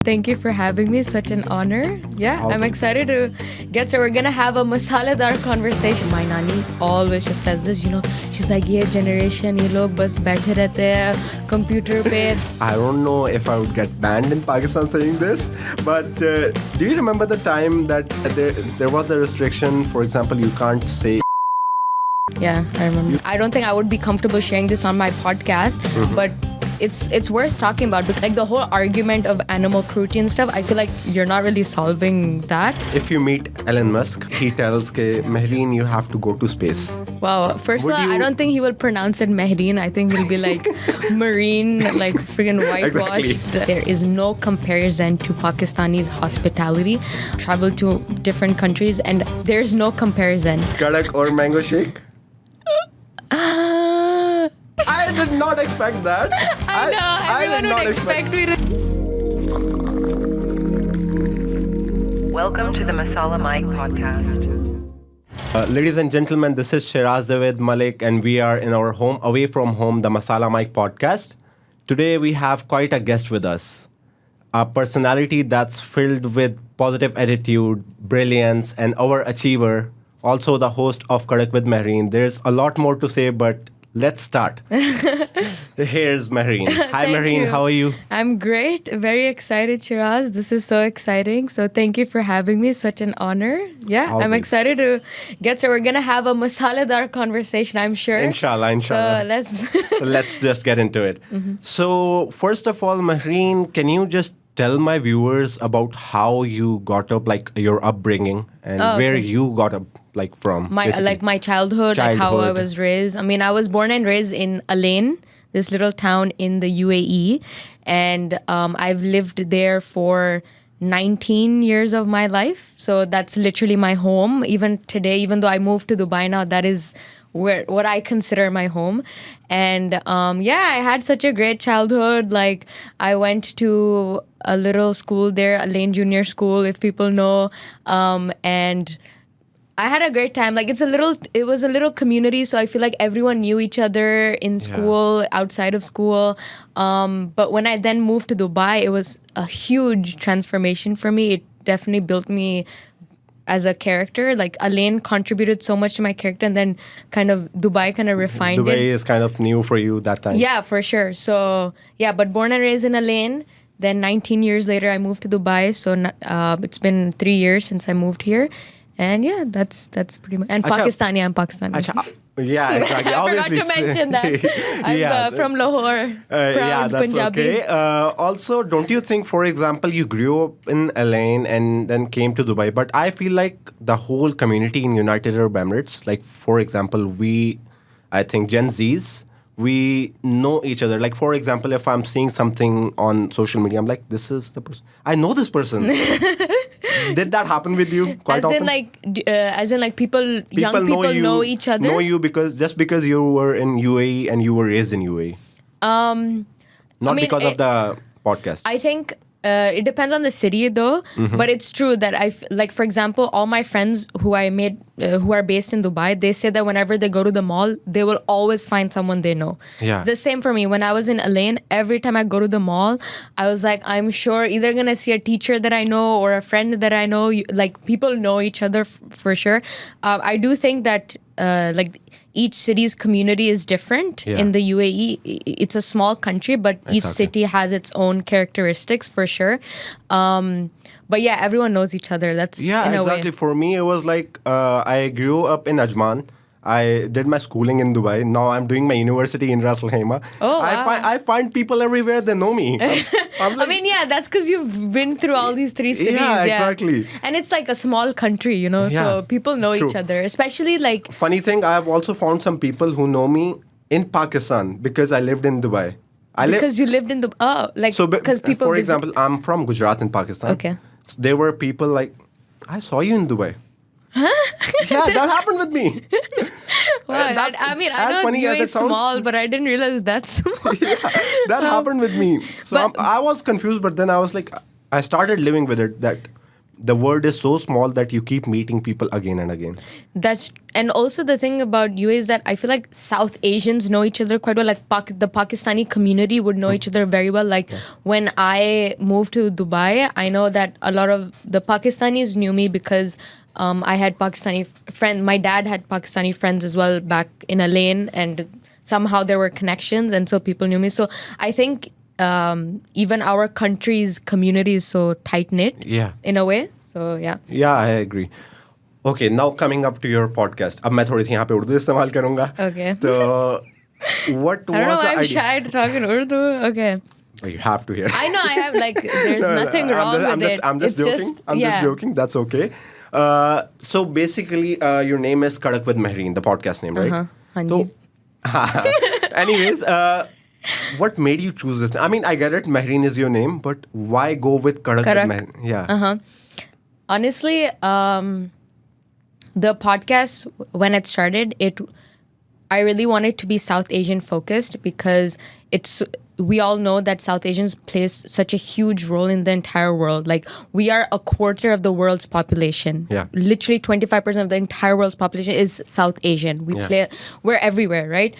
Thank you for having me. Such an honor. Yeah, I'm excited to get started. We're going to have a masaledar conversation. My nani always just says this, she's like, ye generation, ye log bas baithe rehte hai computer pe. I don't know if I would get banned in Pakistan saying this, but do you remember the time that there was a restriction? For example, you can't say. Yeah, I remember. I don't think I would be comfortable sharing this on my podcast, but it's worth talking about, because like the whole argument of animal cruelty and stuff, I feel like you're not really solving that. If you meet Elon Musk, he tells ke Mahreen, you have to go to space. Wow. First of all, I don't think he will pronounce it Mahreen. I think he'll be like Marine, like freaking whitewashed. Exactly. There is no comparison to Pakistani's hospitality. Travel to different countries and there's no comparison. Karak or mango shake? I did not expect that. I know, everyone would expect me to. Welcome to the Masala Mic podcast. Ladies and gentlemen, this is Shiraz David Malik, and we are in our home, away from home, the Masala Mic podcast. Today we have quite a guest with us. A personality that's filled with positive attitude, brilliance, and overachiever. Also the host of Karak with Mahreen. There's a lot more to say, but let's start. Here's Mahreen. Hi, Mahreen. How are you? I'm great. Very excited, Shiraz. This is so exciting. So thank you for having me. Such an honor. Yeah, I'm excited to get started. We're going to have a masaledar conversation, I'm sure. Inshallah. So let's just get into it. So first of all, Mahreen, can you just tell my viewers about how you got up, like your upbringing and where you got up, like from? My childhood, like how I was raised. I mean, I was born and raised in Alain, this little town in the UAE. And I've lived there for 19 years of my life. So that's literally my home. Even today, even though I moved to Dubai now, that is what I consider my home. And I had such a great childhood. Like I went to a little school there, Alain Junior School, if people know. And I had a great time. Like it was a little community, so I feel like everyone knew each other in school, outside of school. But when I then moved to Dubai, it was a huge transformation for me. It definitely built me as a character. Like Alain contributed so much to my character, and then kind of Dubai kind of refined it. Dubai is kind of new for you that time. Yeah, for sure. So yeah, but born and raised in Alain. Then 19 years later, I moved to Dubai. So it's been 3 years since I moved here. And yeah, that's pretty much. And Pakistani, I'm Pakistani. Yeah, exactly. I forgot to mention that. I'm from Lahore. Proud that's Punjabi. Okay. Also, don't you think, for example, you grew up in Alain and then came to Dubai, but I feel like the whole community in United Arab Emirates, like for example, I think Gen Zs, we know each other. Like, for example, if I'm seeing something on social media, I'm like, this is the person. I know this person. Did that happen with you quite often? As in, young people know each other? Know you because you were in UAE and you were raised in UAE. Because of the podcast. I think it depends on the city though, but it's true that for example, all my friends who I made who are based in Dubai, they say that whenever they go to the mall, they will always find someone they know. Yeah. It's the same for me. When I was in Alain, every time I go to the mall, I was like, I'm sure either gonna see a teacher that I know or a friend that I know. Like people know each other for sure. I do think that each city's community is different. In the UAE. It's a small country, but each city has its own characteristics for sure. But yeah, everyone knows each other. That's in a way. For me, it was like I grew up in Ajman. I did my schooling in Dubai. Now I'm doing my university in Ras Al Khaimah. Oh, wow. I find people everywhere. They know me. I mean, yeah, that's because you've been through all these three cities. Yeah, exactly. And it's like a small country, so people know each other. Especially like... Funny thing, I have also found some people who know me in Pakistan because I lived in Dubai. You lived in Dubai? Because people... For example, I'm from Gujarat in Pakistan. Okay. So there were people like, I saw you in Dubai. Huh? Yeah, that happened with me. Wow, I know UAE is small, but I didn't realize that's small. That happened with me. So I was confused, but then I was like, I started living with it that the world is so small that you keep meeting people again and again. And also the thing about UAE is that I feel like South Asians know each other quite well. Like the Pakistani community would know each other very well. Like when I moved to Dubai, I know that a lot of the Pakistanis knew me because I had Pakistani friends. My dad had Pakistani friends as well back in a lane, and somehow there were connections, and so people knew me. So I think even our country's community is so tight-knit in a way. So, yeah. Yeah, I agree. Okay, now coming up to your podcast. अब मैं थोड़ी सी यहाँ पे उर्दू इस्तेमाल करूँगा. Okay. तो what was I don't know, the I'm idea? shy to talk in Urdu. Okay. You have to hear. I know, I have like, there's nothing wrong with it. I'm just joking. Just joking. That's okay. So basically, your name is Karak with Mahreen, the podcast name, right? Hanji. Anyways, what made you choose this? I mean, I get it. Mahreen is your name, but why go with Karak with Mahreen? Yeah. Honestly, the podcast, when it started, I really wanted to be South Asian focused because we all know that South Asians play such a huge role in the entire world. Like, we are a quarter of the world's population. Yeah. Literally 25% of the entire world's population is South Asian. We're everywhere, right?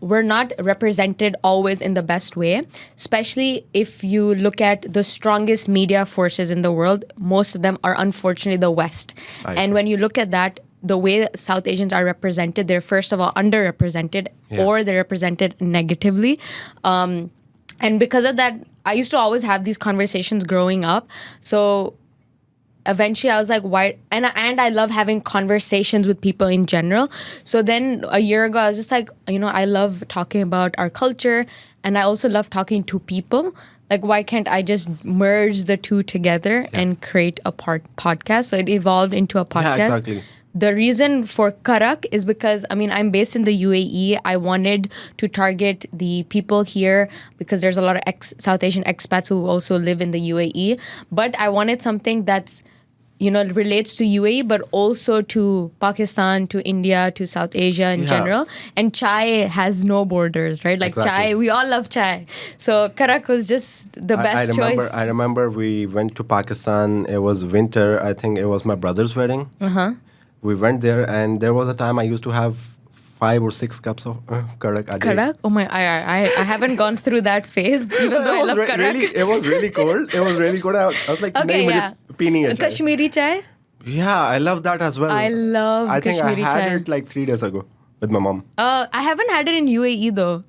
We're not represented always in the best way, especially if you look at the strongest media forces in the world. Most of them are unfortunately the West. And when you look at that, the way South Asians are represented, they're first of all underrepresented or they're represented negatively. And because of that, I used to always have these conversations growing up. So eventually I was like, why? And I love having conversations with people in general. So then a year ago, I was just like, I love talking about our culture and I also love talking to people. Like, why can't I just merge the two together and create a podcast? So it evolved into a podcast. Yeah, exactly. The reason for Karak is because, I'm based in the UAE. I wanted to target the people here because there's a lot of South Asian expats who also live in the UAE. But I wanted something that's, relates to UAE, but also to Pakistan, to India, to South Asia in general. And chai has no borders, right? Like chai, we all love chai. So Karak was just the best choice. I remember we went to Pakistan. It was winter. I think it was my brother's wedding. We went there, and there was a time I used to have 5 or 6 cups of Karak a day. Karak? Oh my! I haven't gone through that phase, even though I love Karak. It was really cold. I was like, okay, yeah. Kashmiri chai? Yeah, I love that as well. I love Kashmiri chai. I think I had it like 3 days ago with my mom. I haven't had it in UAE though.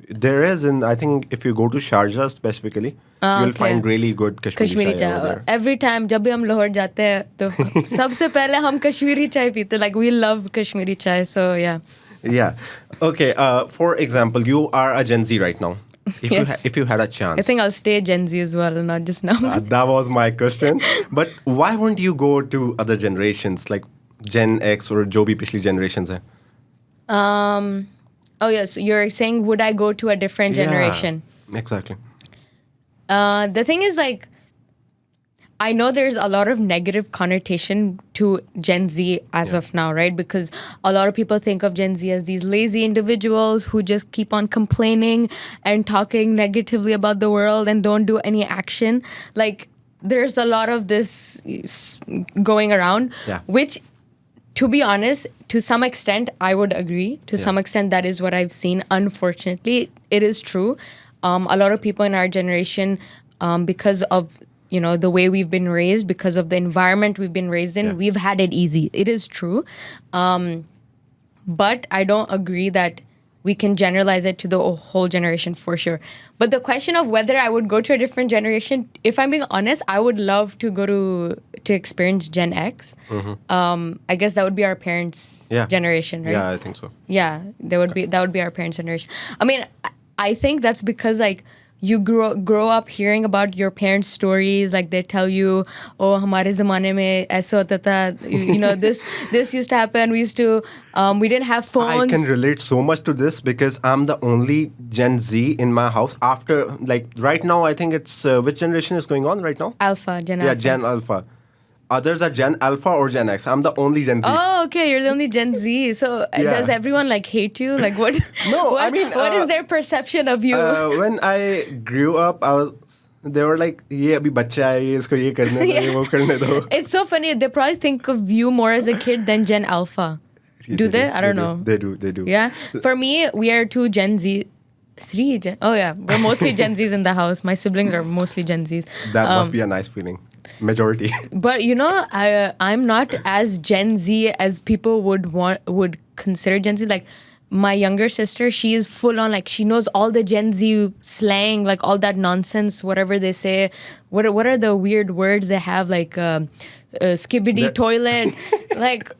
There is, I think if you go to Sharjah specifically, you'll find really good Kashmiri chai over there. Every time जब भी हम लाहौर जाते हैं तो सबसे पहले हम कश्मीरी चाय पीते. Like, we love Kashmiri chai, so yeah. Yeah. Okay. For example, you are a Gen Z right now. If you had a chance. I think I'll stay Gen Z as well, not just now. That was my question. But why won't you go to other generations like Gen X or जो भी पिछली generations है? Oh yes, you're saying would I go to a different generation? Yeah, exactly. The thing is, like, I know there's a lot of negative connotation to Gen Z as of now, right? Because a lot of people think of Gen Z as these lazy individuals who just keep on complaining and talking negatively about the world and don't do any action. Like, there's a lot of this going around, which, to be honest, to some extent, I would agree. To some extent, that is what I've seen. Unfortunately, it is true. A lot of people in our generation, because of the way we've been raised, because of the environment we've been raised in, we've had it easy. It is true. But I don't agree that we can generalize it to the whole generation for sure. But the question of whether I would go to a different generation, if I'm being honest, I would love to go to experience Gen X. I guess that would be our parents' generation, right? Yeah, I think so. Yeah, that would be our parents' generation. I mean, I think that's because, like, you grow up hearing about your parents' stories. Like, they tell you, oh, हमारे ज़माने में ऐसा होता था, this used to happen. We didn't have phones. I can relate so much to this because I'm the only Gen Z in my house. After, like, right now, I think it's which generation is going on right now? Gen Alpha. Yeah, Gen Alpha. Others are Gen Alpha or Gen X. I'm the only Gen Z. Oh, okay. You're the only Gen Z. So does everyone, like, hate you? Like, what? No, what is their perception of you? When I grew up, I was they were like, ये अभी बच्चा है, ये इसको ये करने दो, ये वो करने दो. It's so funny. They probably think of you more as a kid than Gen Alpha. Do they? I don't know. They do. Yeah. For me, we are two Gen Z. Oh yeah. We're mostly Gen Zs in the house. My siblings are mostly Gen Zs. That must be a nice feeling. Majority. But you know, I'm not as Gen Z as people would consider Gen Z. Like my younger sister, she is full on, like she knows all the Gen Z slang, like all that nonsense, whatever they say. What are the weird words they have, like skibbity toilet, like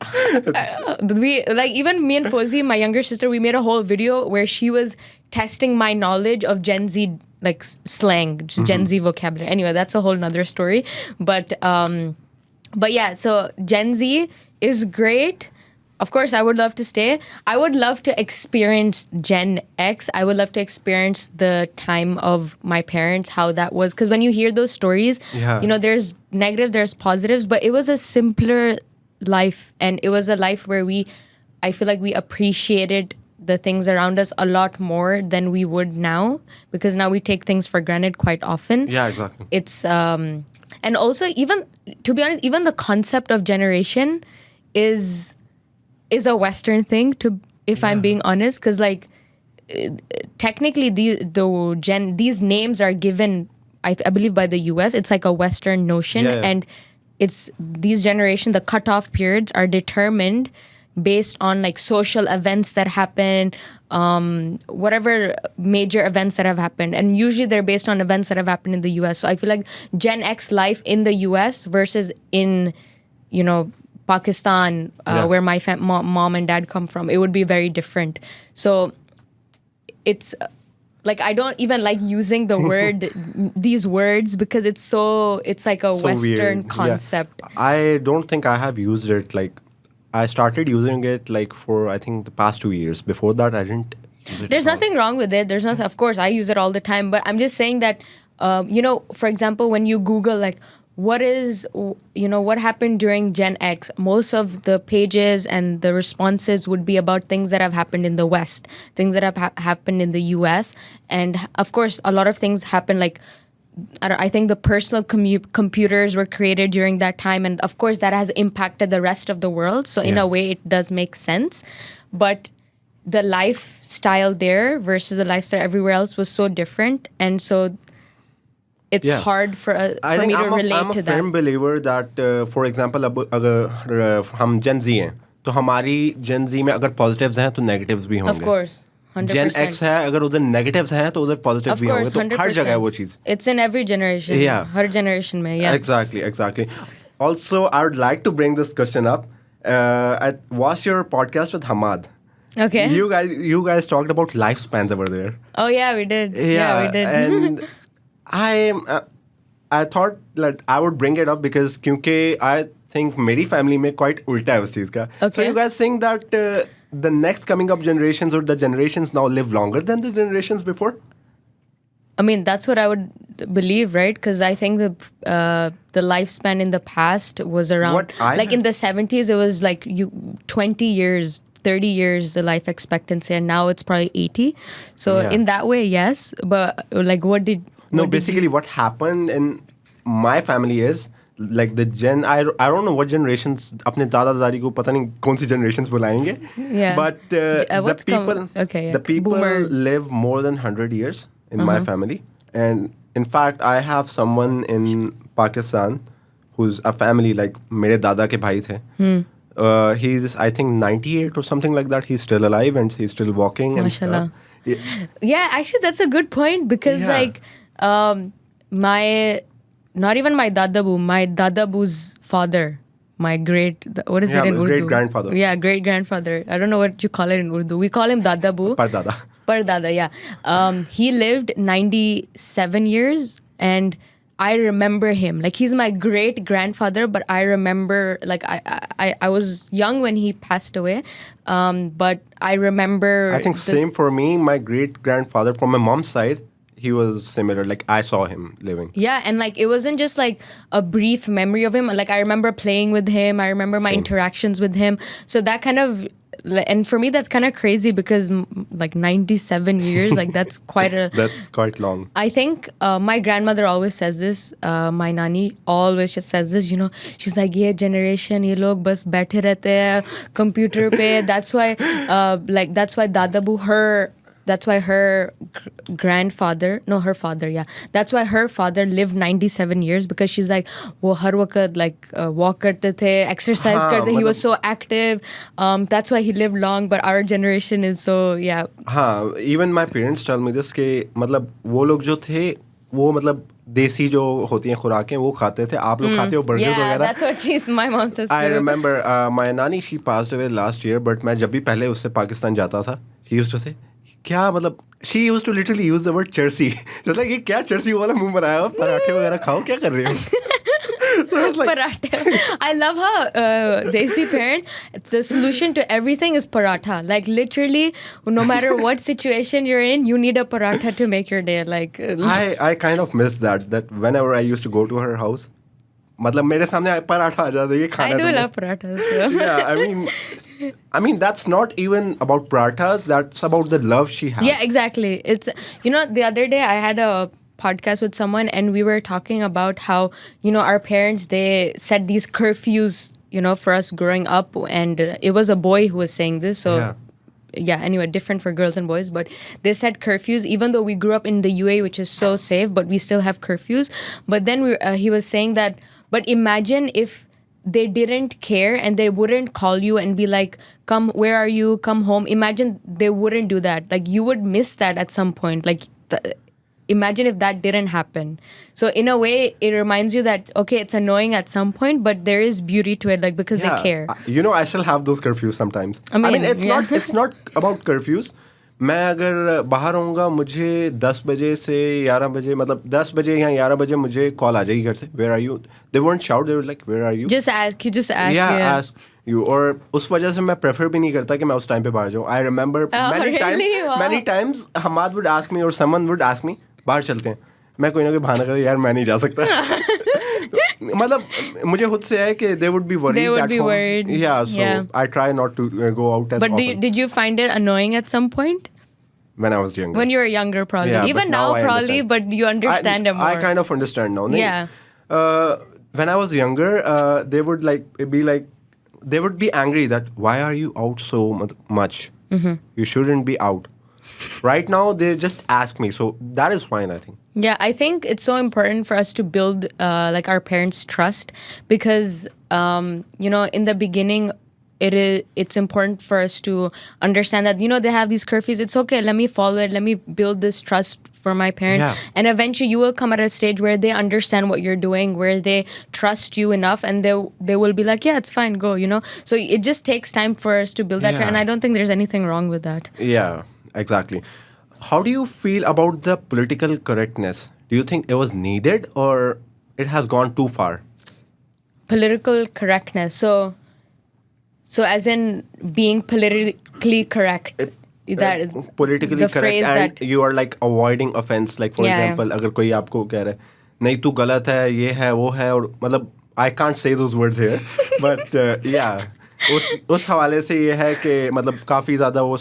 even me and Fozzie, my younger sister, we made a whole video where she was testing my knowledge of Gen Z like slang, just Gen Z vocabulary. Anyway, that's a whole nother story. But yeah, so Gen Z is great. Of course, I would love to stay. I would love to experience Gen X. I would love to experience the time of my parents, how that was. Because when you hear those stories, you know, there's negatives, there's positives, but it was a simpler life. And it was a life where I feel like we appreciated the things around us a lot more than we would now. Because now we take things for granted quite often. Yeah, exactly. It's, and also even, to be honest, even the concept of generation is a Western thing, if I'm being honest, because like technically these names are given, I believe, by the US. It's like a Western notion, and it's these generations, the cutoff periods are determined based on like social events that happen, whatever major events that have happened, and usually they're based on events that have happened in the US. So I feel like Gen X life in the US versus in, you know, Pakistan, where my mom and dad come from, it would be very different. So it's like I don't even like using the word these words because it's like a so Western weird concept. Yeah. I don't think I have used it. Like I started using it like for I think the past 2 years. Before that, I didn't use it. There's nothing wrong with it. There's nothing. Of course, I use it all the time. But I'm just saying that you know, for example, when you Google like, what happened during Gen X? Most of the pages and the responses would be about things that have happened in the West, things that have happened in the US. And of course, a lot of things happen, like, I think the personal computers were created during that time. And of course, that has impacted the rest of the world. So in a way, it does make sense. But the lifestyle there versus the lifestyle everywhere else was so different. And so it's hard for me to relate to that. I'm a firm believer that, for example, अगर हम Gen Z हैं, तो हमारी Gen Z में अगर positives हैं, तो negatives भी होंगे. Of course, 100%. Gen X है, अगर उधर negatives हैं, तो उधर positives भी होंगे. तो हर जगह है वो चीज़. It's in every generation. Yeah. Her generation में. Yeah. Exactly. Also, I would like to bring this question up. I watched your podcast with Hamad. Okay. You guys talked about lifespans over there. Oh yeah, we did. Yeah, we did. And I thought that I would bring it up because क्योंकि I think मेरी family में quite उल्टा है उस चीज़ का. Okay. So you guys think that the next coming up generations or the generations now live longer than the generations before? I mean, that's what I would believe, right? Because I think the lifespan in the past was around, in the 70s, it was like 20 years, 30 years, the life expectancy, and now it's probably 80. So in that way, yes. But like, basically what happened in my family is like the I don't know what generations अपने दादा दादी को पता नहीं कौन सी generations बुलाएंगे. Yeah. But the people Boomers. live more than 100 years in my family. And in fact, I have someone in Pakistan who's a family like मेरे दादा के भाई थे. He's I think 98 or something like that. He's still alive and he's still walking. And Mashallah. Yeah, actually that's a good point because not even my dadabu's father, my what is it in Urdu? Great-grandfather. Yeah, great-grandfather. I don't know what you call it in Urdu. We call him dadabu. Pardada, yeah. He lived 97 years and I remember him. Like he's my great-grandfather, but I remember, like I was young when he passed away, but I remember... I think same for me. My great-grandfather from my mom's side, he was similar. Like I saw him living. Yeah, and like it wasn't just like a brief memory of him. Like I remember playing with him. I remember my interactions with him. So that kind of And for me, that's kind of crazy because like 97 years, like that's quite a... That's quite long. I think my grandmother always says this. My nani always just says this, you know. She's like, ye generation, ye log bas baithe rehte hai computer pe. That's why, that's why Dadabu, that's why her grandfather, no, her father, yeah. That's why her father lived 97 years because she's like, wo har waqt like walk karte the, exercise karte. He was so active. That's why he lived long. But our generation is so, yeah. Even my parents tell me this कि मतलब वो लोग जो थे वो मतलब देसी जो होती हैं खुराकें वो खाते थे आप लोग खाते हो burgers वगैरह. Yeah, that's what my mom says too. I remember my nani, she passed away last year, but मैं जब भी पहले उससे पाकिस्तान जाता था, she used to say क्या मतलब, she used to literally use the word चर्सी. Just like ये क्या चर्सी वाला मुंह बनाया हो, पराठे वगैरह खाओ, क्या कर रहे हो? So I was like, paratha. I love how Desi parents, the solution to everything is paratha. Like literally, no matter what situation you're in, you need a paratha to make your day. Like I kind of miss that whenever I used to go to her house, मतलब मेरे सामने पराठा आ जाता है ये खाना. I do love parathas. So. Yeah, I mean that's not even about parathas. That's about the love she has. Yeah, exactly. It's, you know, the other day I had a podcast with someone and we were talking about how, you know, our parents, they set these curfews, you know, for us growing up, and it was a boy who was saying this. So yeah, anyway, different for girls and boys, but they set curfews, even though we grew up in the UAE, which is so safe, but we still have curfews. But then he was saying that, but imagine if they didn't care and they wouldn't call you and be like, come, where are you? Come home. Imagine they wouldn't do that. Like you would miss that at some point. Like imagine if that didn't happen. So in a way, it reminds you that, okay, it's annoying at some point, but there is beauty to it, like because they care. You know, I still have those curfews sometimes. I mean it's not about curfews. मैं अगर बाहर होऊंगा मुझे 10 बजे से 11 बजे मतलब 10 बजे या 11 बजे मुझे कॉल आ जाएगी घर से, where are you? They won't shout, they were like, where are you? Just ask ask you. और उस वजह से मैं प्रेफर भी नहीं करता कि मैं उस टाइम पे बाहर जाऊँ. I remember many times Hamad would ask me or someone would ask me, बाहर चलते हैं. मैं कोई ना कोई बहाना कर यार मैं नहीं जा सकता. मतलब मुझे खुद से है कि they would be worried. They would be worried. Yeah, so I try not to go out as often. But did you find it annoying at some point? When I was younger. When you were younger, probably. Yeah, even now probably, but you understand it more. I kind of understand now. Yeah. When I was younger, they would they would be angry that why are you out so much? Mm-hmm. You shouldn't be out. Right now, they just ask me. So that is fine, I think. Yeah, I think it's so important for us to build like our parents' trust because, you know, in the beginning, it's important for us to understand that, you know, they have these curfews. It's okay. Let me follow it. Let me build this trust for my parent. Yeah. And eventually you will come at a stage where they understand what you're doing, where they trust you enough and they will be like, yeah, it's fine. Go, you know. So it just takes time for us to build that trust. And I don't think there's anything wrong with that. Yeah. Exactly. How do you feel about the political correctness? Do you think it was needed or it has gone too far? Political correctness. So as in being politically correct. That politically the correct phrase and that you are like avoiding offense. Like for example, अगर कोई आपको कह रहा है नहीं तू गलत है ये है वो है और मतलब I can't say those words here, but yeah. उस हवाले से ये है कि मतलब काफी ज़्यादा वो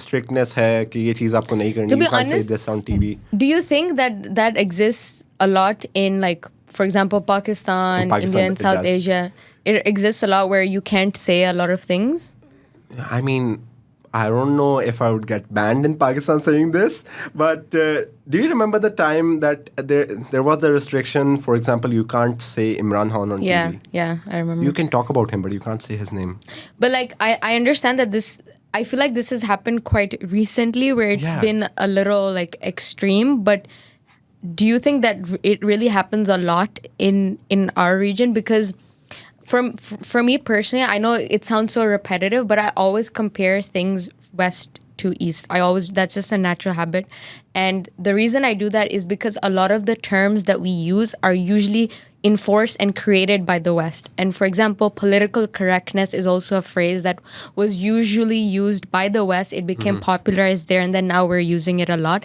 strictness है कि ये चीज़ आपको नहीं करनी. To be you can't honest, say this on TV. Do you think that exists a lot in, like, for example, Pakistan, India, and South Asia? It exists a lot where you can't say a lot of things? I mean, I don't know if I would get banned in Pakistan saying this, but do you remember the time that there was a restriction? For example, you can't say Imran Khan on TV. Yeah, I remember. You can talk about him, but you can't say his name. But like, I understand that I feel like this has happened quite recently where it's been a little like extreme, but do you think that it really happens a lot in our region? Because for me personally, I know it sounds so repetitive, but I always compare things west to east. That's just a natural habit. And the reason I do that is because a lot of the terms that we use are usually enforced and created by the West. And for example, political correctness is also a phrase that was usually used by the West. It became popularized there, and then now we're using it a lot.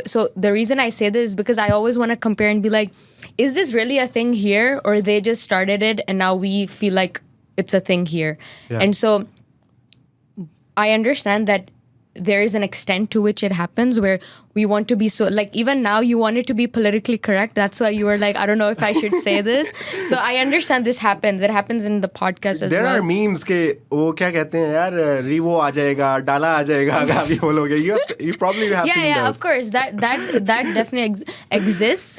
So the reason I say this is because I always want to compare and be like, is this really a thing here, or they just started it and now we feel like it's a thing here? Yeah. And so I understand that there is an extent to which it happens where we want to be so, like, even now you want it to be politically correct. That's why you were like, I don't know if I should say this. So I understand this happens. It happens in the podcast as there well. There are memes ke wo kya kehte hain yaar, revo aa jayega, dala aa jayega, gabi bologe. You probably have seen yeah, those. of course. That definitely exists.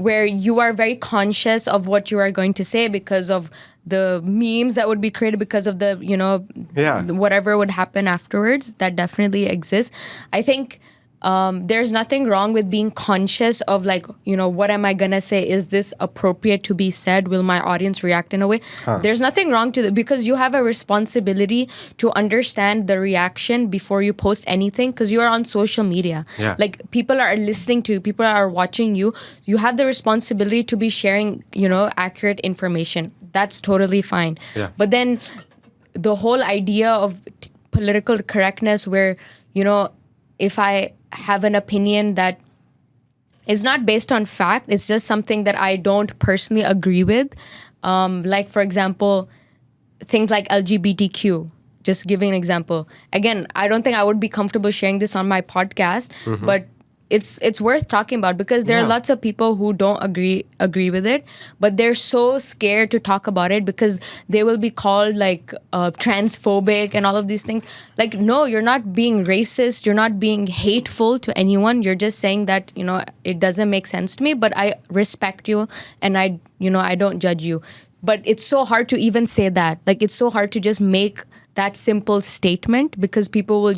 Where you are very conscious of what you are going to say because of the memes that would be created, because of the, whatever would happen afterwards. That definitely exists. I think there's nothing wrong with being conscious of, like, what am I gonna say? Is this appropriate to be said? Will my audience react in a way? There's nothing wrong to that, because you have a responsibility to understand the reaction before you post anything, because you are on social media. Yeah. Like, people are listening to you, people are watching you. You have the responsibility to be sharing, accurate information. That's totally fine. Yeah. But then the whole idea of political correctness where, if I have an opinion that is not based on fact, it's just something that I don't personally agree with. Like, for example, things like LGBTQ. Just giving an example. Again, I don't think I would be comfortable sharing this on my podcast, but it's worth talking about, because there are lots of people who don't agree with it, but they're so scared to talk about it because they will be called like transphobic and all of these things. Like, no, you're not being racist, you're not being hateful to anyone. You're just saying that, it doesn't make sense to me, but I respect you and I don't judge you. But it's so hard to even say that. Like, it's so hard to just make that simple statement, because people will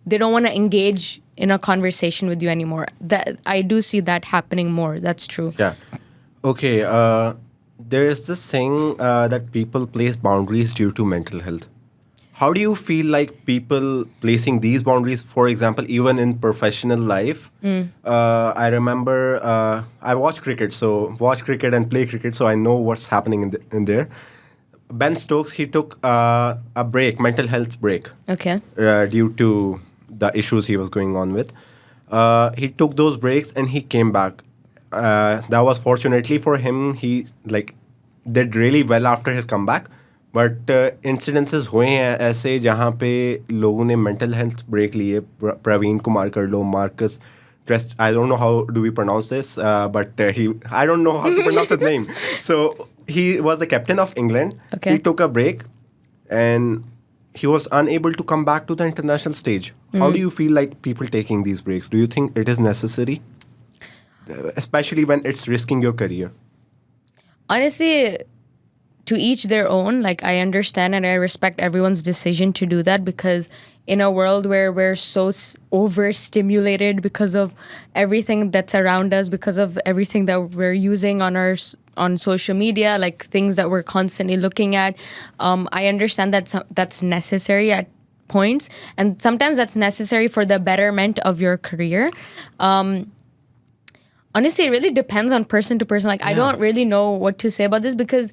they don't want to engage in a conversation with you anymore. That I do see that happening more. That's true. Yeah. Okay. There is this thing that people place boundaries due to mental health. How do you feel like people placing these boundaries, for example, even in professional life? I remember I watch cricket and play cricket, so I know what's happening in there. Ben Stokes, he took a break, mental health break. Okay. Due to the issues he was going on with. He took those breaks and he came back. That was fortunately for him. He did really well after his comeback. But incidences हुए हैं ऐसे जहाँ पे लोगों ने mental health break लिए. Praveen Kumar कर लो, Marcus Crest. I don't know how do we pronounce this, but I don't know how to pronounce his name. So he was the captain of England. Okay. He took a break and he was unable to come back to the international stage. How do you feel like people taking these breaks? Do you think it is necessary? Especially when it's risking your career. Honestly, to each their own. Like, I understand and I respect everyone's decision to do that, because in a world where we're so overstimulated because of everything that's around us, because of everything that we're using on social media, like things that we're constantly looking at, I understand that that's necessary at points, and sometimes that's necessary for the betterment of your career. Honestly, it really depends on person to person. Like, I don't really know what to say about this, because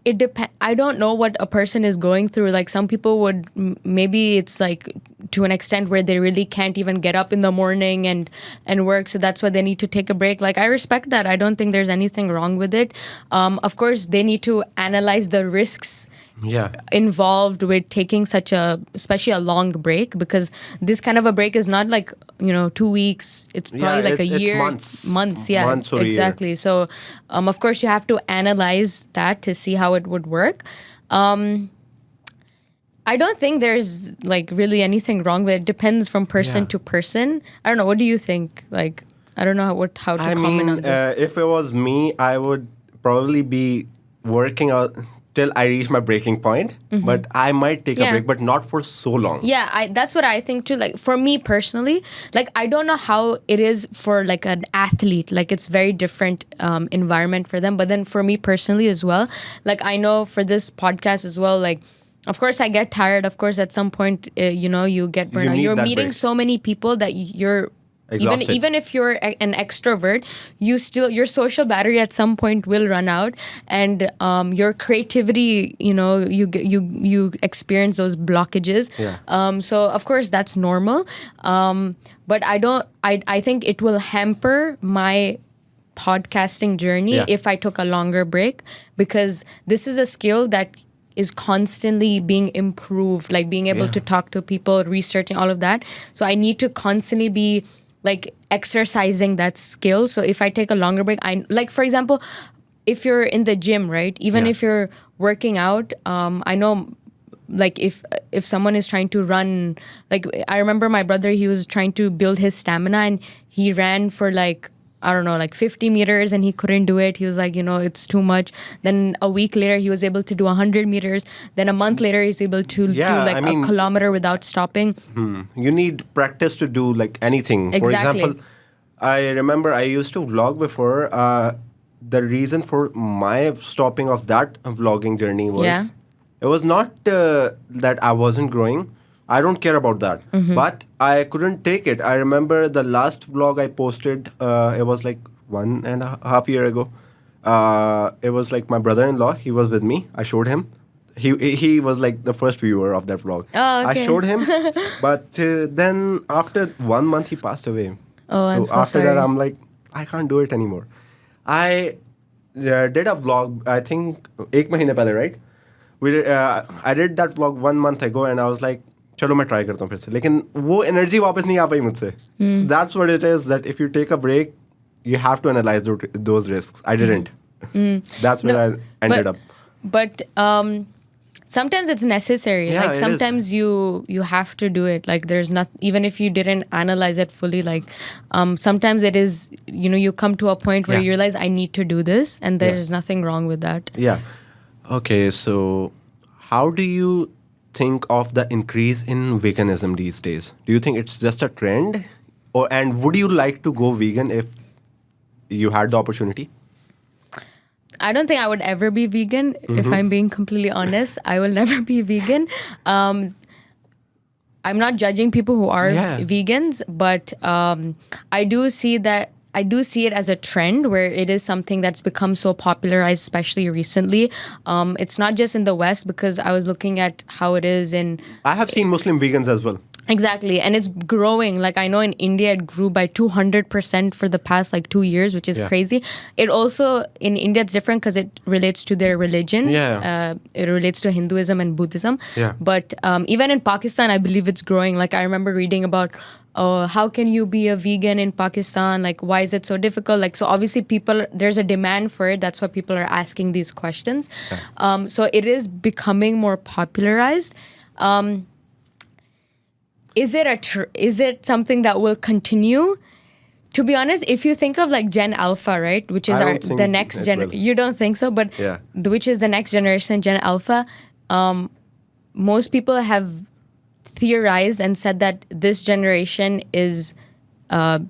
I don't know what a person is going through. Like, some people would, maybe it's like to an extent where they really can't even get up in the morning and work, so that's why they need to take a break. Like, I respect that. I don't think there's anything wrong with it. Of course, they need to analyze the risks involved with taking especially a long break, because this kind of a break is not like 2 weeks. It's probably like a year, months. Months or exactly. Year. So of course you have to analyze that to see how it would work. I don't think there's like really anything wrong with it. Depends from person to person. I don't know. What do you think? Like, I don't know how to comment on this. If it was me, I would probably be working out till I reach my breaking point, but I might take a break, but not for so long. Yeah, that's what I think too. Like, for me personally, like, I don't know how it is for like an athlete. Like, it's very different environment for them. But then for me personally as well, like, I know for this podcast as well, like, of course I get tired. Of course, at some point, you get burned out. You're meeting break. So many people that you're even if you're an extrovert, your social battery at some point will run out, and your creativity, you experience those blockages. So of course that's normal. But I think it will hamper my podcasting journey if I took a longer break, because this is a skill that is constantly being improved, like being able to talk to people, researching all of that. So I need to constantly be like exercising that skill. So if I take a longer break, like for example, if you're in the gym, right? Even if you're working out, I know like if someone is trying to run, like I remember my brother, he was trying to build his stamina and he ran for like, I don't know, like 50 meters and he couldn't do it. He was like, it's too much. Then a week later, he was able to do 100 meters. Then a month later, he's able to do like a kilometer without stopping. You need practice to do like anything. Exactly. For example, I remember I used to vlog before. The reason for my stopping of that vlogging journey was, it was not that I wasn't growing. I don't care about that. But I couldn't take it. I remember the last vlog I posted, it was like 1.5 years ago. It was like my brother-in-law. He was with me. I showed him. He was like the first viewer of that vlog. Oh, okay. I showed him. But then after 1 month, he passed away. Oh, I'm so after sorry. that, I'm like, I can't do it anymore. I did a vlog, I think, 1 mahine pehle, right? I did that vlog 1 month ago and I was like, चलो मैं try करता हूँ फिर से, लेकिन वो energy वापस नहीं आ पाई मुझसे. That's what it is, that if you take a break, you have to analyze those risks. I didn't. That's where I ended up. But sometimes it's necessary. Yeah, like sometimes you have to do it. Like there's not, even if you didn't analyze it fully, like sometimes it is, you come to a point where you realize I need to do this and there's nothing wrong with that. Yeah. Okay, so how do you think of the increase in veganism these days? Do you think it's just a trend? And would you like to go vegan if you had the opportunity? I don't think I would ever be vegan, if I'm being completely honest. I will never be vegan. I'm not judging people who are vegans, but I do see it as a trend where it is something that's become so popularized, especially recently. It's not just in the West, because I was looking at how it is in... I have seen Muslim vegans as well. Exactly. And it's growing. Like I know in India, it grew by 200% for the past like 2 years, which is crazy. It also, in India, it's different because it relates to their religion. Yeah. It relates to Hinduism and Buddhism. Yeah. But even in Pakistan, I believe it's growing. Like I remember reading about, how can you be a vegan in Pakistan? Like, why is it so difficult? Like, so obviously there's a demand for it. That's why people are asking these questions. Yeah. So it is becoming more popularized. Is it something that will continue? To be honest, if you think of like Gen Alpha, right, which is the next generation, you don't think so, but which is the next generation, Gen Alpha, most people have theorized and said that this generation is a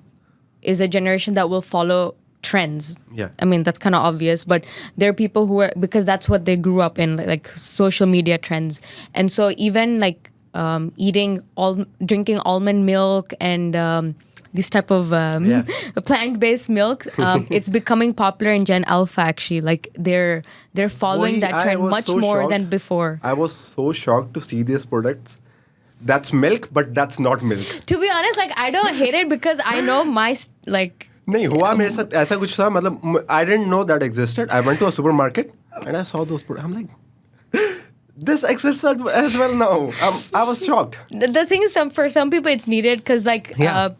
generation that will follow trends. Yeah. I mean, that's kind of obvious, but there are people who are, because that's what they grew up in, like social media trends. And so even like drinking almond milk and this type of plant-based milk, it's becoming popular in Gen Alpha actually. Like they're following that trend much more than before. I was so shocked to see these products. That's milk, but that's not milk. To be honest, like I don't hate it because I know my like. नहीं हुआ मेरे साथ ऐसा कुछ था, मतलब I didn't know that existed. I went to a supermarket and I saw those products. I'm like, this exists as well now. I was shocked. The thing is, for some people it's needed because like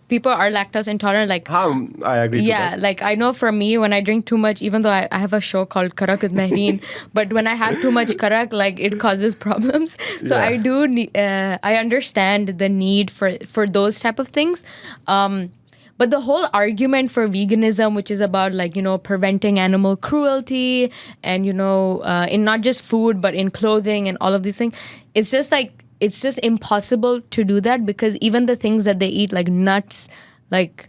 people are lactose intolerant. Like I agree. Yeah, like I know for me, when I drink too much, even though I have a show called Karak with Mahreen, but when I have too much Karak, like it causes problems. So I do. I understand the need for those type of things. But the whole argument for veganism, which is about like, preventing animal cruelty and, in not just food, but in clothing and all of these things, it's just impossible to do that because even the things that they eat, like nuts, like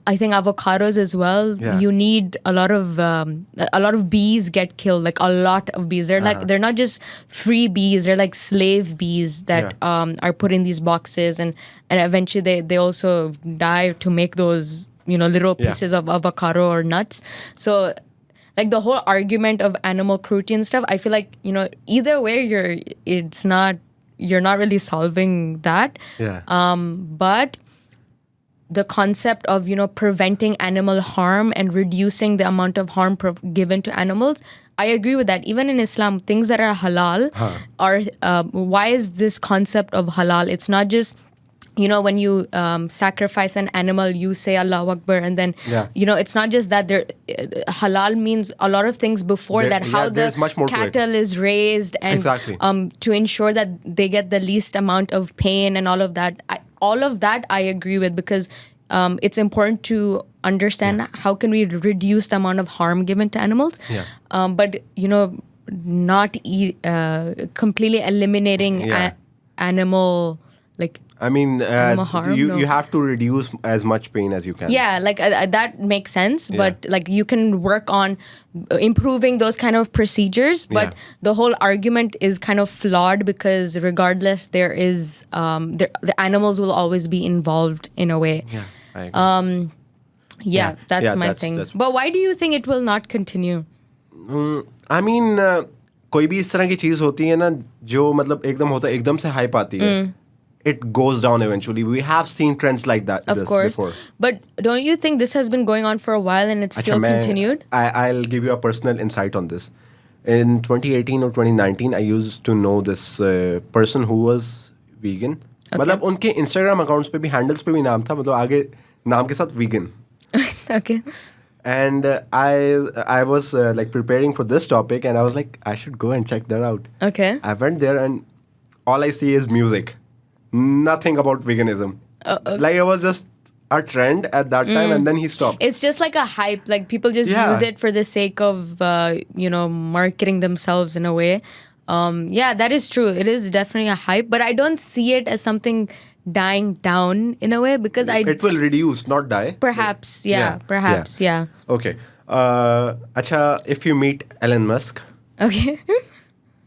I think avocados as well, you need a lot of bees get killed, like a lot of bees. They're they're not just free bees, they're like slave bees that are put in these boxes and eventually they also die to make those, little pieces of avocado or nuts. So like the whole argument of animal cruelty and stuff, I feel like, either way you're not really solving that. Yeah. But the concept of, preventing animal harm and reducing the amount of harm given to animals, I agree with that. Even in Islam, things that are halal are, why is this concept of halal? It's not just, when you sacrifice an animal, you say Allahu Akbar, and then, it's not just that. Halal means a lot of things before that, how the cattle is raised, and to ensure that they get the least amount of pain and all of that. All of that I agree with, because it's important to understand how can we reduce the amount of harm given to animals. But, not completely eliminating animal, like... I mean, harm, you have to reduce as much pain as you can. Yeah, like that makes sense. But like you can work on improving those kind of procedures. But the whole argument is kind of flawed, because regardless, there is the animals will always be involved in a way. Yeah, I agree. That's my thing. But why do you think it will not continue? I mean, कोई भी इस तरह की चीज होती है ना जो मतलब एकदम होता है, एकदम से हाइप आती है. It goes down eventually. We have seen trends like that before. But don't you think this has been going on for a while and it's still continued? I'll give you a personal insight on this. In 2018 or 2019, I used to know this person who was vegan. मतलब उनके Instagram accounts पे भी handles पे भी नाम था, मतलब आगे नाम के साथ vegan. Okay. And I was like preparing for this topic, and I was like, I should go and check that out. Okay. I went there, and all I see is music. Nothing about veganism. Like it was just a trend at that time, and then he stopped. It's just like a hype. Like people just use it for the sake of marketing themselves in a way. That is true. It is definitely a hype, but I don't see it as something dying down in a way, because it will reduce, not die. Perhaps, perhaps. Okay. Acha, if you meet Elon Musk, okay,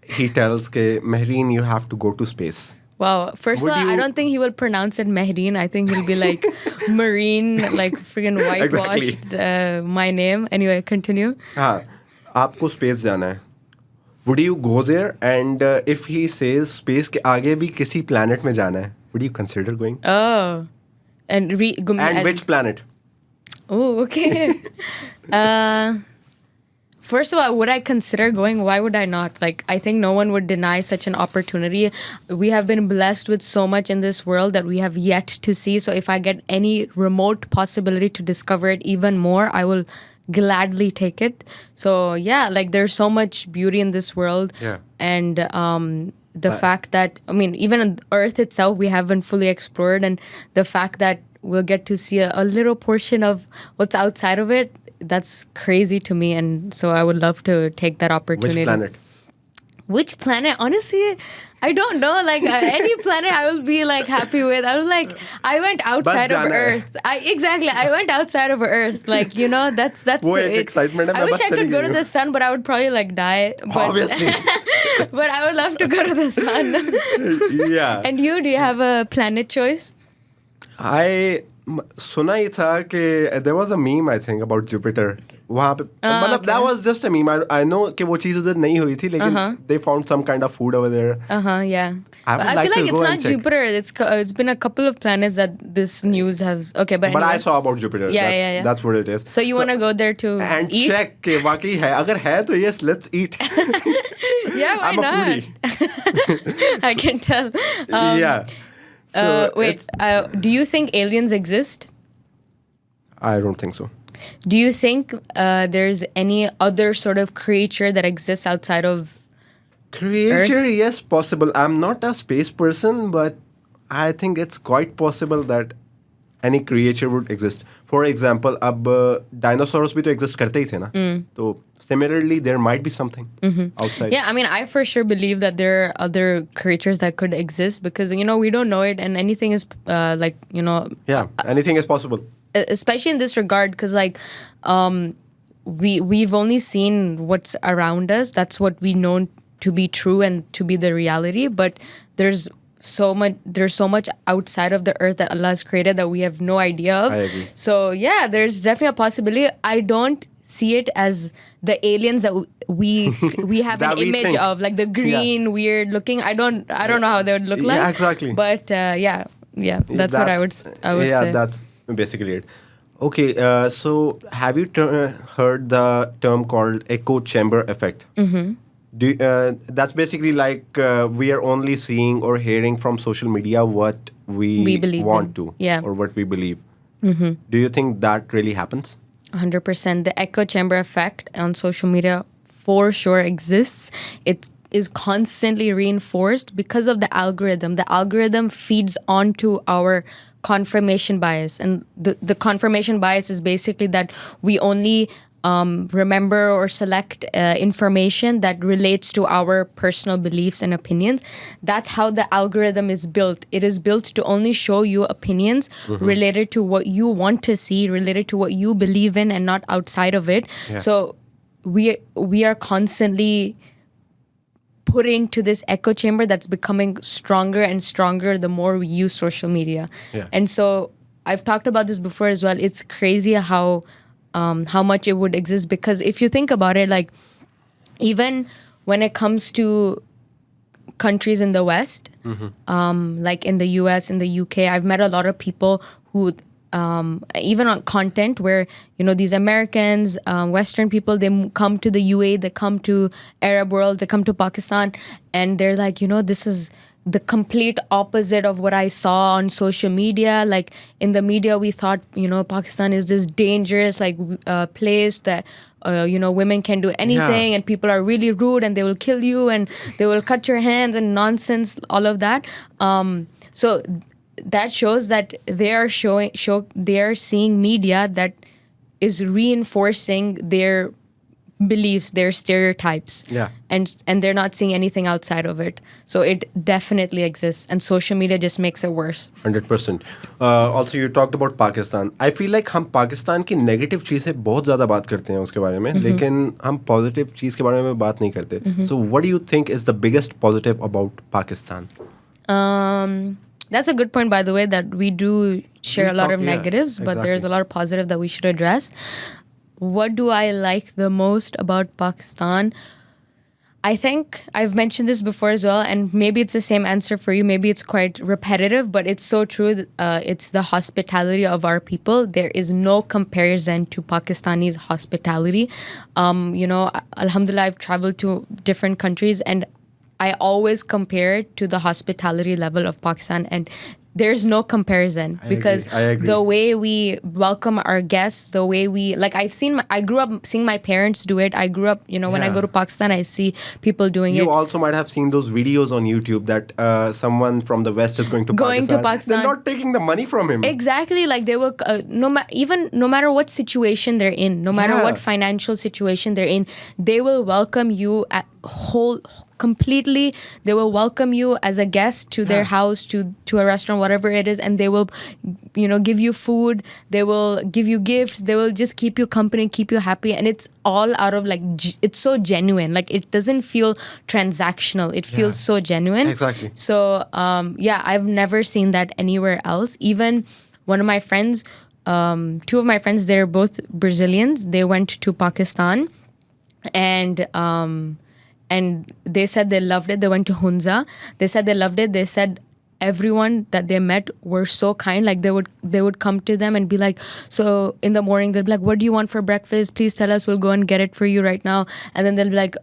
he tells ke Mahreen, you have to go to space. Wow. First of all, I don't think he will pronounce it Mahreen. I think he'll be like Mahreen, like freaking whitewashed my name. Anyway, continue. हाँ, आपको space जाना है. Would you go there? And if he says space के आगे भी किसी planet में जाना है, would you consider going? Oh. And which planet? Oh, okay. First of all, would I consider going? Why would I not? Like, I think no one would deny such an opportunity. We have been blessed with so much in this world that we have yet to see. So if I get any remote possibility to discover it even more, I will gladly take it. So yeah, like there's so much beauty in this world. Yeah. And the fact that, I mean, even on Earth itself, we haven't fully explored. And the fact that we'll get to see a little portion of what's outside of it, that's crazy to me, and so I would love to take that opportunity. Which planet? Honestly, I don't know. Like any planet, I will be like happy with. I was like, I went outside of Earth. I went outside of Earth. Like that's it. Excitement. I wish I could go to the sun, but I would probably like die. But, obviously. But I would love to go to the sun. Yeah. And you? Do you have a planet choice? सुना ही था कि there was a meme I think about Jupiter. वहाँ पे मतलब that was just a meme. I know कि वो चीज़ उधर नहीं हुई थी, लेकिन they found some kind of food over there. Yeah. I feel like it's not Jupiter. It's been a couple of planets that this news has. Okay, but anyway. I saw about Jupiter. Yeah. That's what it is. So you want to go there to and eat? check कि वाकई है. अगर है तो yes, let's eat. Yeah, why I'm not? a foodie. I can tell. Yeah. So do you think aliens exist? I don't think so. Do you think there's any other sort of creature that exists outside of Creature? Earth? Yes, possible. I'm not a space person, but I think it's quite possible that any creature would exist. For example, अब dinosaurs भी तो exist करते ही थे ना. तो similarly, there might be something outside. Yeah, I mean, I for sure believe that there are other creatures that could exist because, we don't know it, and anything is Yeah, anything is possible. Especially in this regard, because we've only seen what's around us. That's what we know to be true and to be the reality. But there's so much outside of the earth that Allah has created that we have no idea of. I agree. So yeah, there's definitely a possibility. I don't see it as the aliens that we have that an image of, like the green, weird looking. I don't know how they would look like. Yeah, exactly. But that's what I would say. basically it. Okay, so have you heard the term called echo chamber effect? Mm-hmm. That's basically like we are only seeing or hearing from social media what we want to, or what we believe. Mm-hmm. Do you think that really happens? 100%. The echo chamber effect on social media for sure exists. It is constantly reinforced because of the algorithm. The algorithm feeds onto our confirmation bias. And the confirmation bias is basically that we only remember or select information that relates to our personal beliefs and opinions. That's how the algorithm is built. It is built to only show you opinions related to what you want to see, related to what you believe in, and not outside of it. Yeah. So we are constantly put into this echo chamber that's becoming stronger and stronger the more we use social media. Yeah. And so I've talked about this before as well. It's crazy how much it would exist, because if you think about it, like even when it comes to countries in the West, like in the US, in the UK, I've met a lot of people who even on content where, you know, these Americans, Western people, they come to the UAE, they come to Arab world, they come to Pakistan, and they're like, you know, this is the complete opposite of what I saw on social media. Like in the media, we thought, you know, Pakistan is this dangerous like place that, you know, women can do anything, and people are really rude and they will kill you and they will cut your hands and nonsense, all of that. So that shows that they are they are seeing media that is reinforcing their beliefs, their stereotypes, and they're not seeing anything outside of it. So it definitely exists, and social media just makes it worse. 100%. Also, you talked about Pakistan. I feel like हम पाकिस्तान की negative चीज़ें बहुत ज़्यादा बात करते हैं उसके बारे में, लेकिन हम पॉजिटिव चीज़ के बारे में बात नहीं करते. So what do you think is the biggest positive about Pakistan? That's a good point, by the way, that we do share a lot of negatives, but there's a lot of positive that we should address. What do I like the most about Pakistan? I think I've mentioned this before as well, and maybe it's the same answer for you. Maybe it's quite repetitive, but it's so true. It's the hospitality of our people. There is no comparison to Pakistani's hospitality. You know, alhamdulillah, I've traveled to different countries, and I always compare it to the hospitality level of Pakistan, and there's no comparison, because I agree. The way we welcome our guests, the way we, like, I grew up seeing my parents do it. I grew up, you know, when I go to Pakistan, I see people doing it. You also might have seen those videos on YouTube that someone from the West is going to Pakistan. They're not taking the money from him. Exactly. Like they will, no matter what situation they're in, no matter what financial situation they're in, they will welcome you completely. They will welcome you as a guest to their house, to a restaurant, whatever it is, and they will, you know, give you food. They will give you gifts. They will just keep you company, keep you happy, and it's all out of like it's so genuine. Like it doesn't feel transactional. It feels so genuine. Exactly. So I've never seen that anywhere else. Even one of my friends, two of my friends, they're both Brazilians. They went to Pakistan, and they said they loved it. They went to Hunza. They said they loved it. They said everyone that they met were so kind. Like they would come to them and be like, so in the morning they'll be like, what do you want for breakfast? Please tell us. We'll go and get it for you right now. And then they'll be like,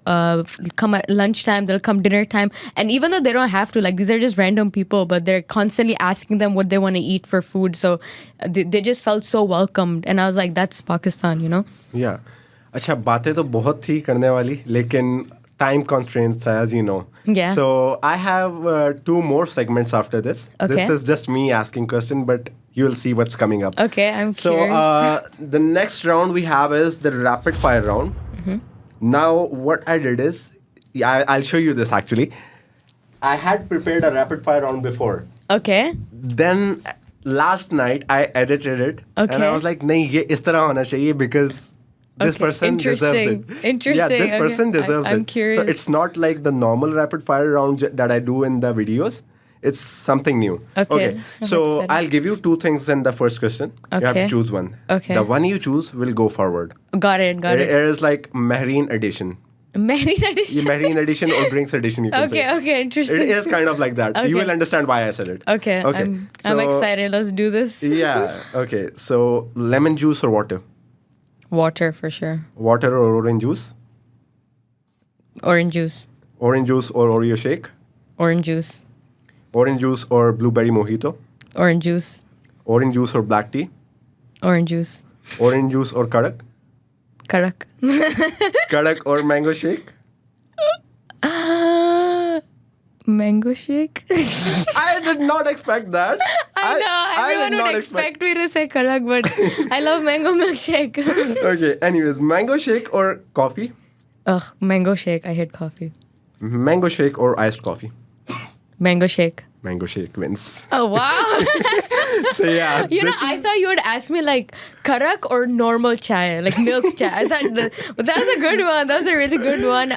come at lunchtime. They'll come dinner time. And even though they don't have to, like these are just random people, but they're constantly asking them what they want to eat for food. So they just felt so welcomed. And I was like, that's Pakistan, you know? Yeah. अच्छा बातें तो बहुत थी करने वाली, लेकिन time constraints, as you know. Yeah. So I have 2 more segments after this. Okay. This is just me asking questions, but you'll see what's coming up. Okay, I'm curious. So the next round we have is the rapid fire round. Mm-hmm. Now what I did is, I'll show you this actually. I had prepared a rapid fire round before. Okay. Then last night I edited it. Okay. And I was like, nahi, ye is tarah hona chahiye, because this person deserves it. Interesting. Yeah, this person deserves it. I'm curious. So it's not like the normal rapid fire round that I do in the videos. It's something new. Okay. So I'll give you 2 things in the first question. Okay. You have to choose one. Okay. The one you choose will go forward. Got it. It is like Mahreen edition. Mahreen Yeah, edition. Mahreen edition or drinks edition, you can say. Okay, interesting. It is kind of like that. Okay. You will understand why I said it. Okay, I'm excited. Let's do this. Yeah, okay. So, lemon juice or water? Water for sure. Water or orange juice? Orange juice. Orange juice or Oreo shake? Orange juice. Orange juice or blueberry mojito? Orange juice. Orange juice or black tea? Orange juice. Orange juice or Karak? Karak. Karak or mango shake? Mango shake. I did not expect that. I know everyone would expect me to say Karak, but I love mango milkshake. Okay, anyways, mango shake or coffee? Ugh, mango shake. I hate coffee. Mango shake or iced coffee? Mango shake. Mango shake wins. Oh wow. So yeah. I thought you would ask me like Karak or normal chai, like milk chai. I thought but that's a good one. That's a really good one.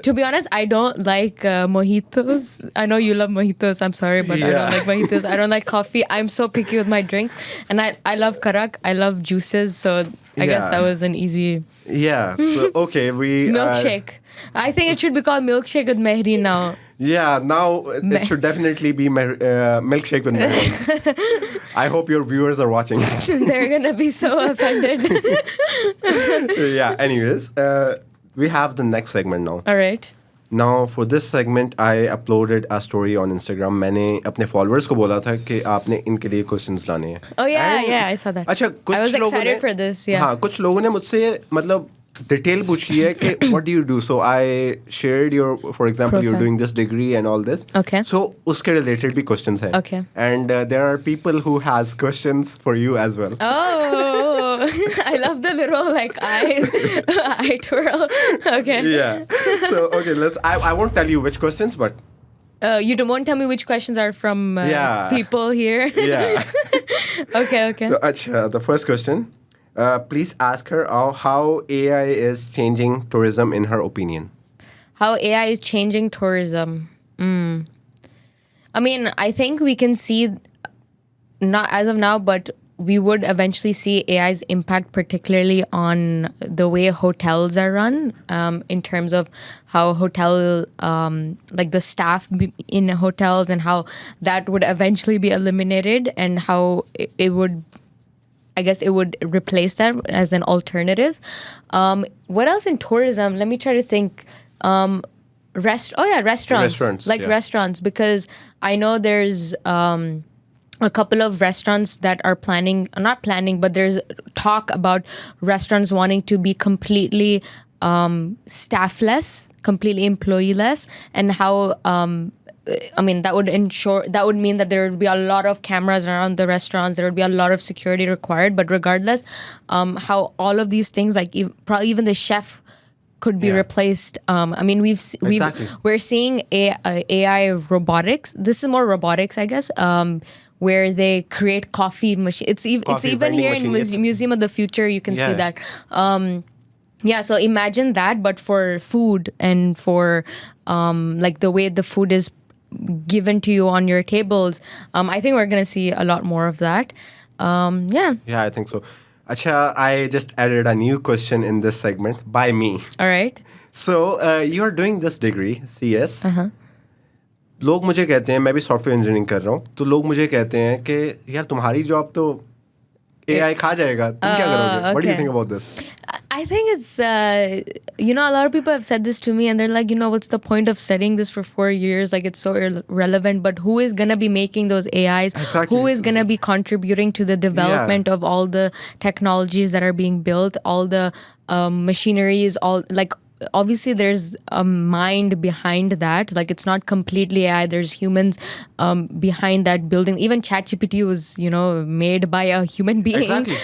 To be honest, I don't like mojitos. I know you love mojitos. I'm sorry, but I don't like mojitos. I don't like coffee. I'm so picky with my drinks. And I love Karak. I love juices. So I guess that was an easy... Yeah. So, okay, we... Milkshake. I think it should be called milkshake with Mahreen now. Yeah, now it should definitely be milkshake with Mahreen. I hope your viewers are watching. They're going to be so offended. Yeah, anyways, we have the next segment now. All right. Now, for this segment, I uploaded a story on Instagram. मैंने अपने followers को बोला था कि आपने इनके लिए questions लाने हैं. Oh yeah, I saw that. अच्छा, कुछ I was लोगों excited ने, for this. Yeah. हाँ, कुछ लोगों ने मुझसे मतलब डिटेल पूछी है कि what do you do? So I shared your, for example, you're doing this degree and all this. Okay. So उसके related भी questions हैं. Okay. And there are people who has questions for you as well. Oh, I love the little like eye twirl. Okay. Yeah. So okay, I won't tell you which questions, but You won't tell me which questions are from people here. yeah. Okay. So, Acha, the first question. Please ask her how AI is changing tourism in her opinion. How AI is changing tourism. I mean, I think we can see, not as of now, but we would eventually see AI's impact, particularly on the way hotels are run, in terms of how hotel, like the staff in hotels, and how that would eventually be eliminated, and how it would, I guess it would replace that as an alternative. What else in tourism? Let me try to think. Restaurants. Restaurants, because I know there's a couple of restaurants that are not planning, but there's talk about restaurants wanting to be completely staffless, completely employee-less, and how that would mean that there would be a lot of cameras around the restaurants. There would be a lot of security required. But regardless, how all of these things, like probably even the chef, could be replaced. We're seeing AI robotics. This is more robotics, I guess. Where they create coffee machine. It's even here in Museum of the Future. You can see that. So imagine that, but for food and for like the way the food is given to you on your tables. I think we're gonna see a lot more of that. Yeah, I think so. Acha, I just added a new question in this segment by me. All right. So you're doing this degree, CS. लोग मुझे कहते हैं, मैं भी software engineering कर रहा हूँ, तो लोग मुझे कहते हैं कि यार तुम्हारी जॉब तो AI खा जाएगा, तुम क्या करोगे? What do you think about this? I think it's, a lot of people have said this to me, and they're like, what's the point of studying this for 4 years? Like, it's so irrelevant, but who is going to be making those AIs? Exactly. Who is going to be contributing to the development of all the technologies that are being built, all the machineries, obviously there's a mind behind that. Like, it's not completely AI. There's humans behind that building. Even ChatGPT was, made by a human being. Exactly.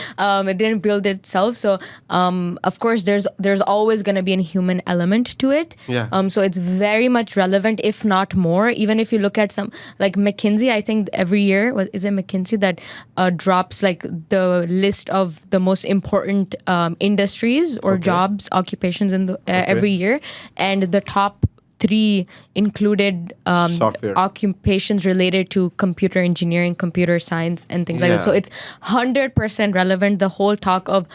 It didn't build itself. So, of course, there's always going to be a human element to it. Yeah. So it's very much relevant, if not more. Even if you look at some, like McKinsey, I think every year, is it McKinsey that drops like the list of the most important industries or jobs, occupations in the every year, and the top 3 included Software. occupations related to computer engineering, computer science, and things like that. So it's 100% relevant. The whole talk of,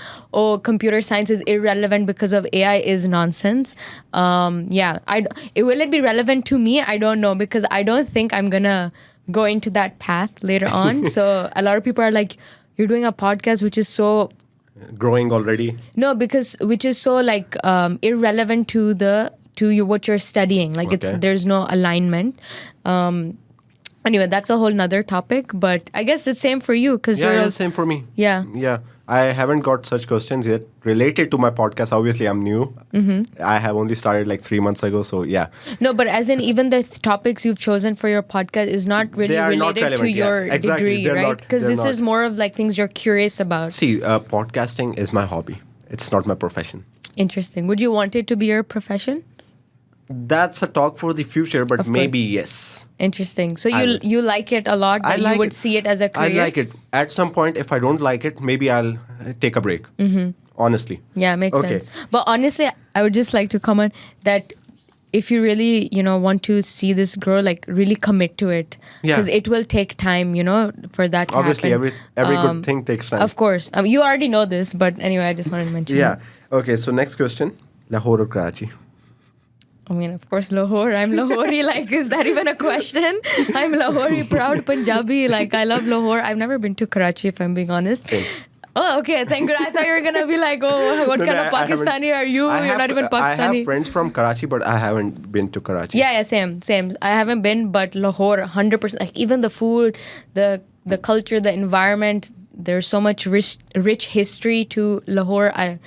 computer science is irrelevant because of AI is nonsense. Will it be relevant to me? I don't know, because I don't think I'm going to go into that path later on. So a lot of people are like, you're doing a podcast which is so... growing already. No, because which is so like irrelevant to what you're studying. Like there's no alignment. Anyway, that's a whole nother topic. But I guess it's same for you because it's the same for me. Yeah. I haven't got such questions yet related to my podcast. Obviously, I'm new. I have only started like 3 months ago. So yeah. No, but as in even the topics you've chosen for your podcast is not really related to your degree, right? Because this is more of like things you're curious about. See, podcasting is my hobby. It's not my profession. Interesting. Would you want it to be your profession? That's a talk for the future, but maybe yes. Interesting. So you like it a lot, but you would see it as a career? I like it. At some point, if I don't like it, maybe I'll take a break. Honestly. Yeah, makes sense. But honestly, I would just like to comment that if you really, want to see this grow, like really commit to it. Because it will take time, for that to Obviously, happen. every good thing takes time. Of course. You already know this, but anyway, I just wanted to mention that. Okay, so next question. Lahore or Karachi? I mean, of course, Lahore. I'm Lahori. Like, is that even a question? I'm Lahori, proud Punjabi. Like, I love Lahore. I've never been to Karachi, if I'm being honest. Okay. Oh, okay. Thank God. I thought you were going to be like, what kind of Pakistani are you? You're not even Pakistani. I have friends from Karachi, but I haven't been to Karachi. Yeah, same. I haven't been, but Lahore, 100%. Like, even the food, the culture, the environment, there's so much rich history to Lahore. I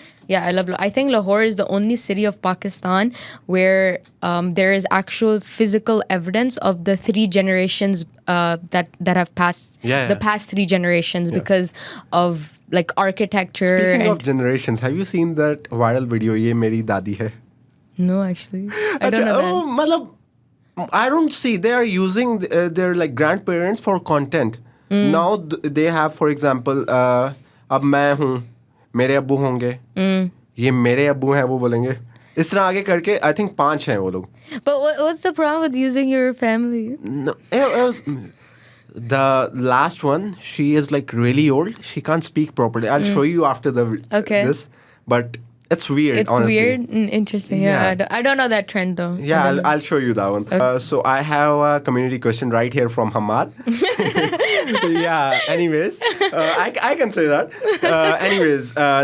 love Lahore. I think Lahore is the only city of Pakistan where there is actual physical evidence of the 3 generations that have passed, the past 3 generations because of like architecture. Speaking of generations, have you seen that viral video, Ye Meri Dadi Hai? No, actually. I don't know that. I don't see. They are using their like grandparents for content. Now they have, for example, अब मैं हूँ, मेरे अब्बू होंगे, ये मेरे अब्बू हैं वो बोलेंगे. इस तरह आगे करके I think 5 हैं वो लोग. But what's the problem with using your family? No, it was the last one. She is like really old. She can't speak properly. I'll show you after this. But it's weird. It's honestly. Weird. Interesting. Yeah, I don't know that trend though. Yeah, I'll show you that one. Okay. So I have a community question right here from Hamad. Yeah. Anyways, I can say that.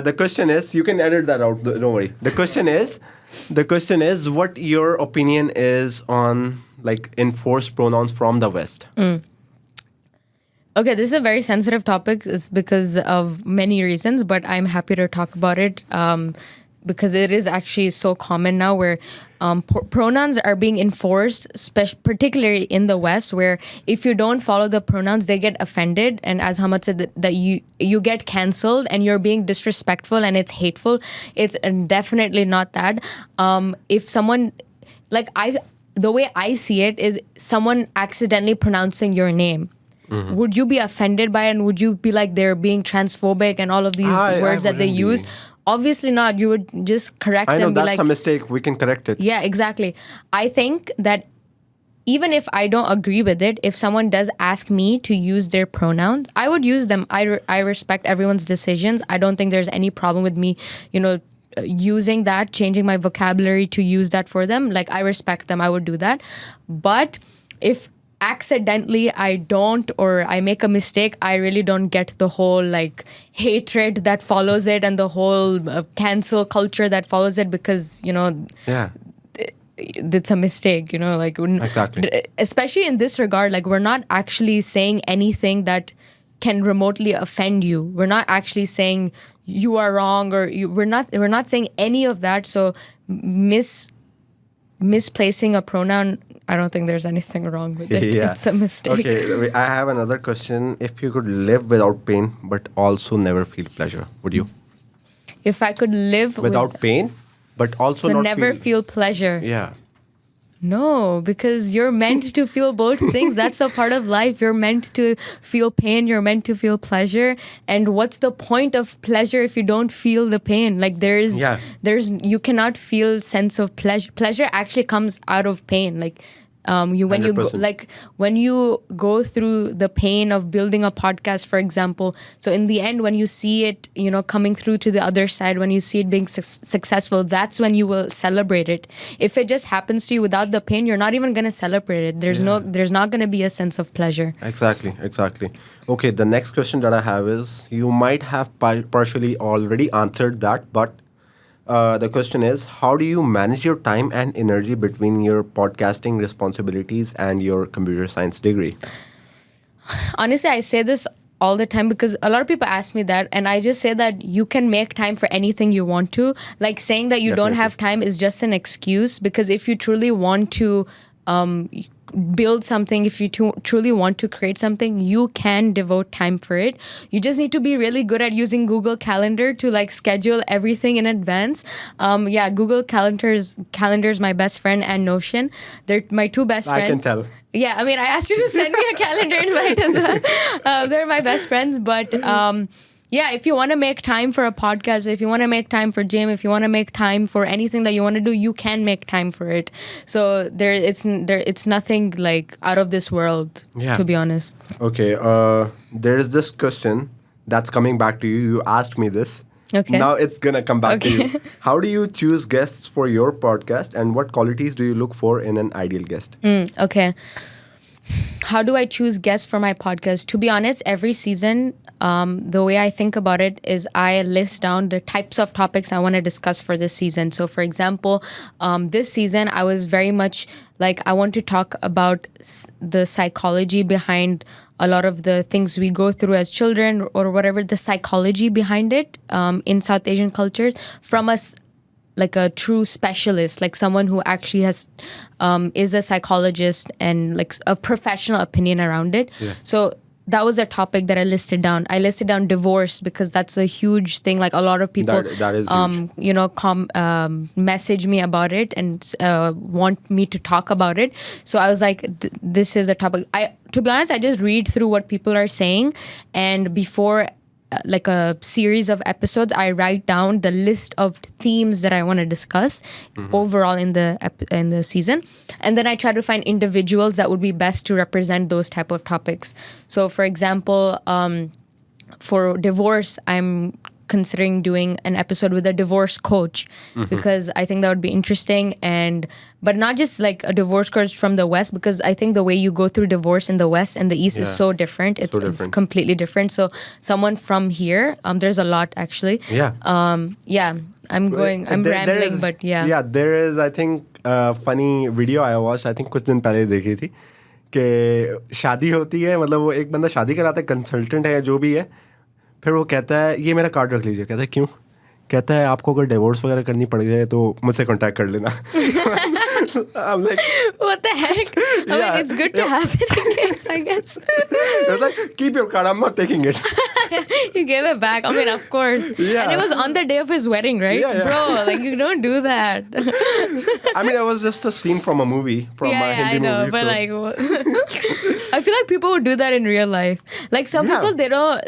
The question is, you can edit that out. Don't worry. The question is, what your opinion is on like enforced pronouns from the West? Okay, this is a very sensitive topic. It's because of many reasons, but I'm happy to talk about it because it is actually so common now where pronouns are being enforced, particularly in the West, where if you don't follow the pronouns, they get offended. And as Hamad said, that you get cancelled and you're being disrespectful and it's hateful. It's definitely not that. If someone, the way I see it is someone accidentally pronouncing your name. Mm-hmm. Would you be offended by it and would you be like they're being transphobic and all of these words that they use? Obviously not. You would just correct them. I know that's a mistake. We can correct it. Yeah, exactly. I think that even if I don't agree with it, if someone does ask me to use their pronouns, I would use them. I respect everyone's decisions. I don't think there's any problem with me, using that, changing my vocabulary to use that for them. Like, I respect them. I would do that. But if accidentally I don't, or I make a mistake, I really don't get the whole like hatred that follows it and the whole cancel culture that follows it because it's a mistake, exactly. Especially in this regard, like we're not actually saying anything that can remotely offend you. We're not actually saying you are wrong or we're not saying any of that. So misplacing a pronoun, I don't think there's anything wrong with it. Yeah. It's a mistake. Okay, I have another question. If you could live without pain but also never feel pleasure, would you? If I could live without pain but also not never feel pleasure. Yeah. No, because you're meant to feel both things. That's a part of life. You're meant to feel pain. You're meant to feel pleasure. And what's the point of pleasure if you don't feel the pain? Like you cannot feel sense of pleasure. Pleasure actually comes out of pain. Like when you go through the pain of building a podcast, for example. So in the end, when you see it, coming through to the other side, when you see it being successful, that's when you will celebrate it. If it just happens to you without the pain, you're not even going to celebrate it. There's not going to be a sense of pleasure. Exactly. Okay, the next question that I have is, you might have partially already answered that, but the question is, how do you manage your time and energy between your podcasting responsibilities and your computer science degree? Honestly, I say this all the time because a lot of people ask me that, and I just say that you can make time for anything you want to. Like saying that you don't have time is just an excuse, because if you truly want to build something, if you truly want to create something, you can devote time for it. You just need to be really good at using Google Calendar to schedule everything in advance. Google Calendar's my best friend, and Notion. They're my two best friends. I can tell. Yeah, I mean, I asked you to send me a calendar invite as well. They're my best friends, but if you want to make time for a podcast, if you want to make time for gym, if you want to make time for anything that you want to do, you can make time for it. So it's nothing out of this world, to be honest. Okay, there is this question that's coming back to you. You asked me this. Okay. Now it's gonna come back to you. How do you choose guests for your podcast, and what qualities do you look for in an ideal guest? Okay. How do I choose guests for my podcast? To be honest, every season, the way I think about it is I list down the types of topics I want to discuss for this season. So, for example, this season, I was very much I want to talk about the psychology behind a lot of the things we go through as children, or whatever, the psychology behind it in South Asian cultures, from us. A true specialist, someone who actually is a psychologist and a professional opinion around it. Yeah. So that was a topic that I listed down. I listed down divorce because that's a huge thing. A lot of people that is huge. Message me about it and want me to talk about it. So I was this is a topic. To be honest, I just read through what people are saying, and before a series of episodes, I write down the list of themes that I want to discuss overall in the season, and then I try to find individuals that would be best to represent those type of topics. So, for example, for divorce, I'm considering doing an episode with a divorce coach because I think that would be interesting, but not just a divorce coach from the West, because I think the way you go through divorce in the West and the East is so different. It's completely different. So someone from here, there's a lot actually. I'm rambling, but yeah. Yeah, there is, I think, a funny video I watched, I think कुछ दिन पहले देखी थी, कि शादी होती है, मतलब वो एक बंदा शादी कराता है, कंसल्टेंट है या जो भी है, फिर वो कहता है ये मेरा कार्ड रख लीजिए. कहता है क्यों? कहता है आपको अगर डिवोर्स वगैरह करनी पड़ जाए तो मुझसे कांटेक्ट कर लेना. I'm like, what the heck? I mean, it's good to have it in case, I guess. I was like, keep your card, I'm not taking it. He gave it back. I mean, of course. Yeah. And it was on the day of his wedding, right? Yeah. Bro, you don't do that. I mean, it was just a scene from a movie, from a Hindi movie. I know, but I feel like people would do that in real life. Some people, they don't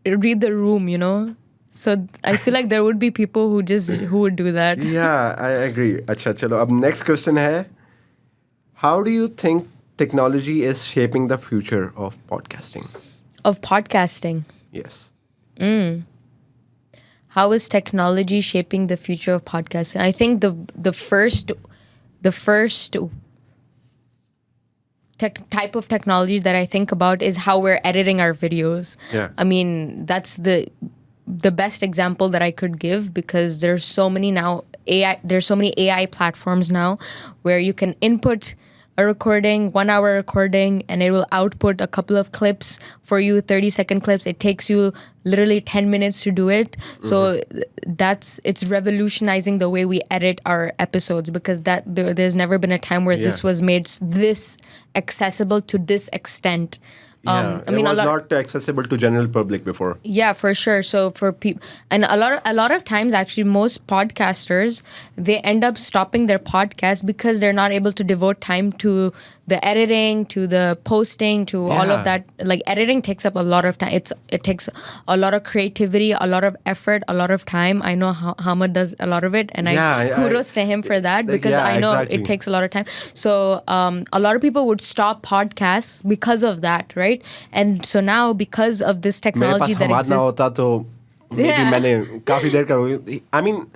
read the room, So I feel like there would be people who would do that. Yeah, I agree. Acha, chalo. Ab next question hai, how do you think technology is shaping the future of podcasting? Of podcasting? Yes. How is technology shaping the future of podcasting? I think the first type of technology that I think about is how we're editing our videos. Yeah. I mean, that's the best example that I could give, because there's so many AI platforms now where you can input a recording, 1 hour recording, and it will output a couple of clips for you, 30-second clips. It takes you literally 10 minutes to do it. So it's revolutionizing the way we edit our episodes, because there's never been a time where this was made this accessible to this extent. It was not accessible to general public before. Yeah, for sure. So for people, and a lot of times, actually, most podcasters, they end up stopping their podcast because they're not able to devote time to the editing, to the posting, to all of that. Like editing takes up a lot of time. It takes a lot of creativity, a lot of effort, a lot of time. I know Hamad does a lot of it, and kudos to him for that, because I know it takes a lot of time. So a lot of people would stop podcasts because of that, right? And so now, because of this technology that exists, I mean,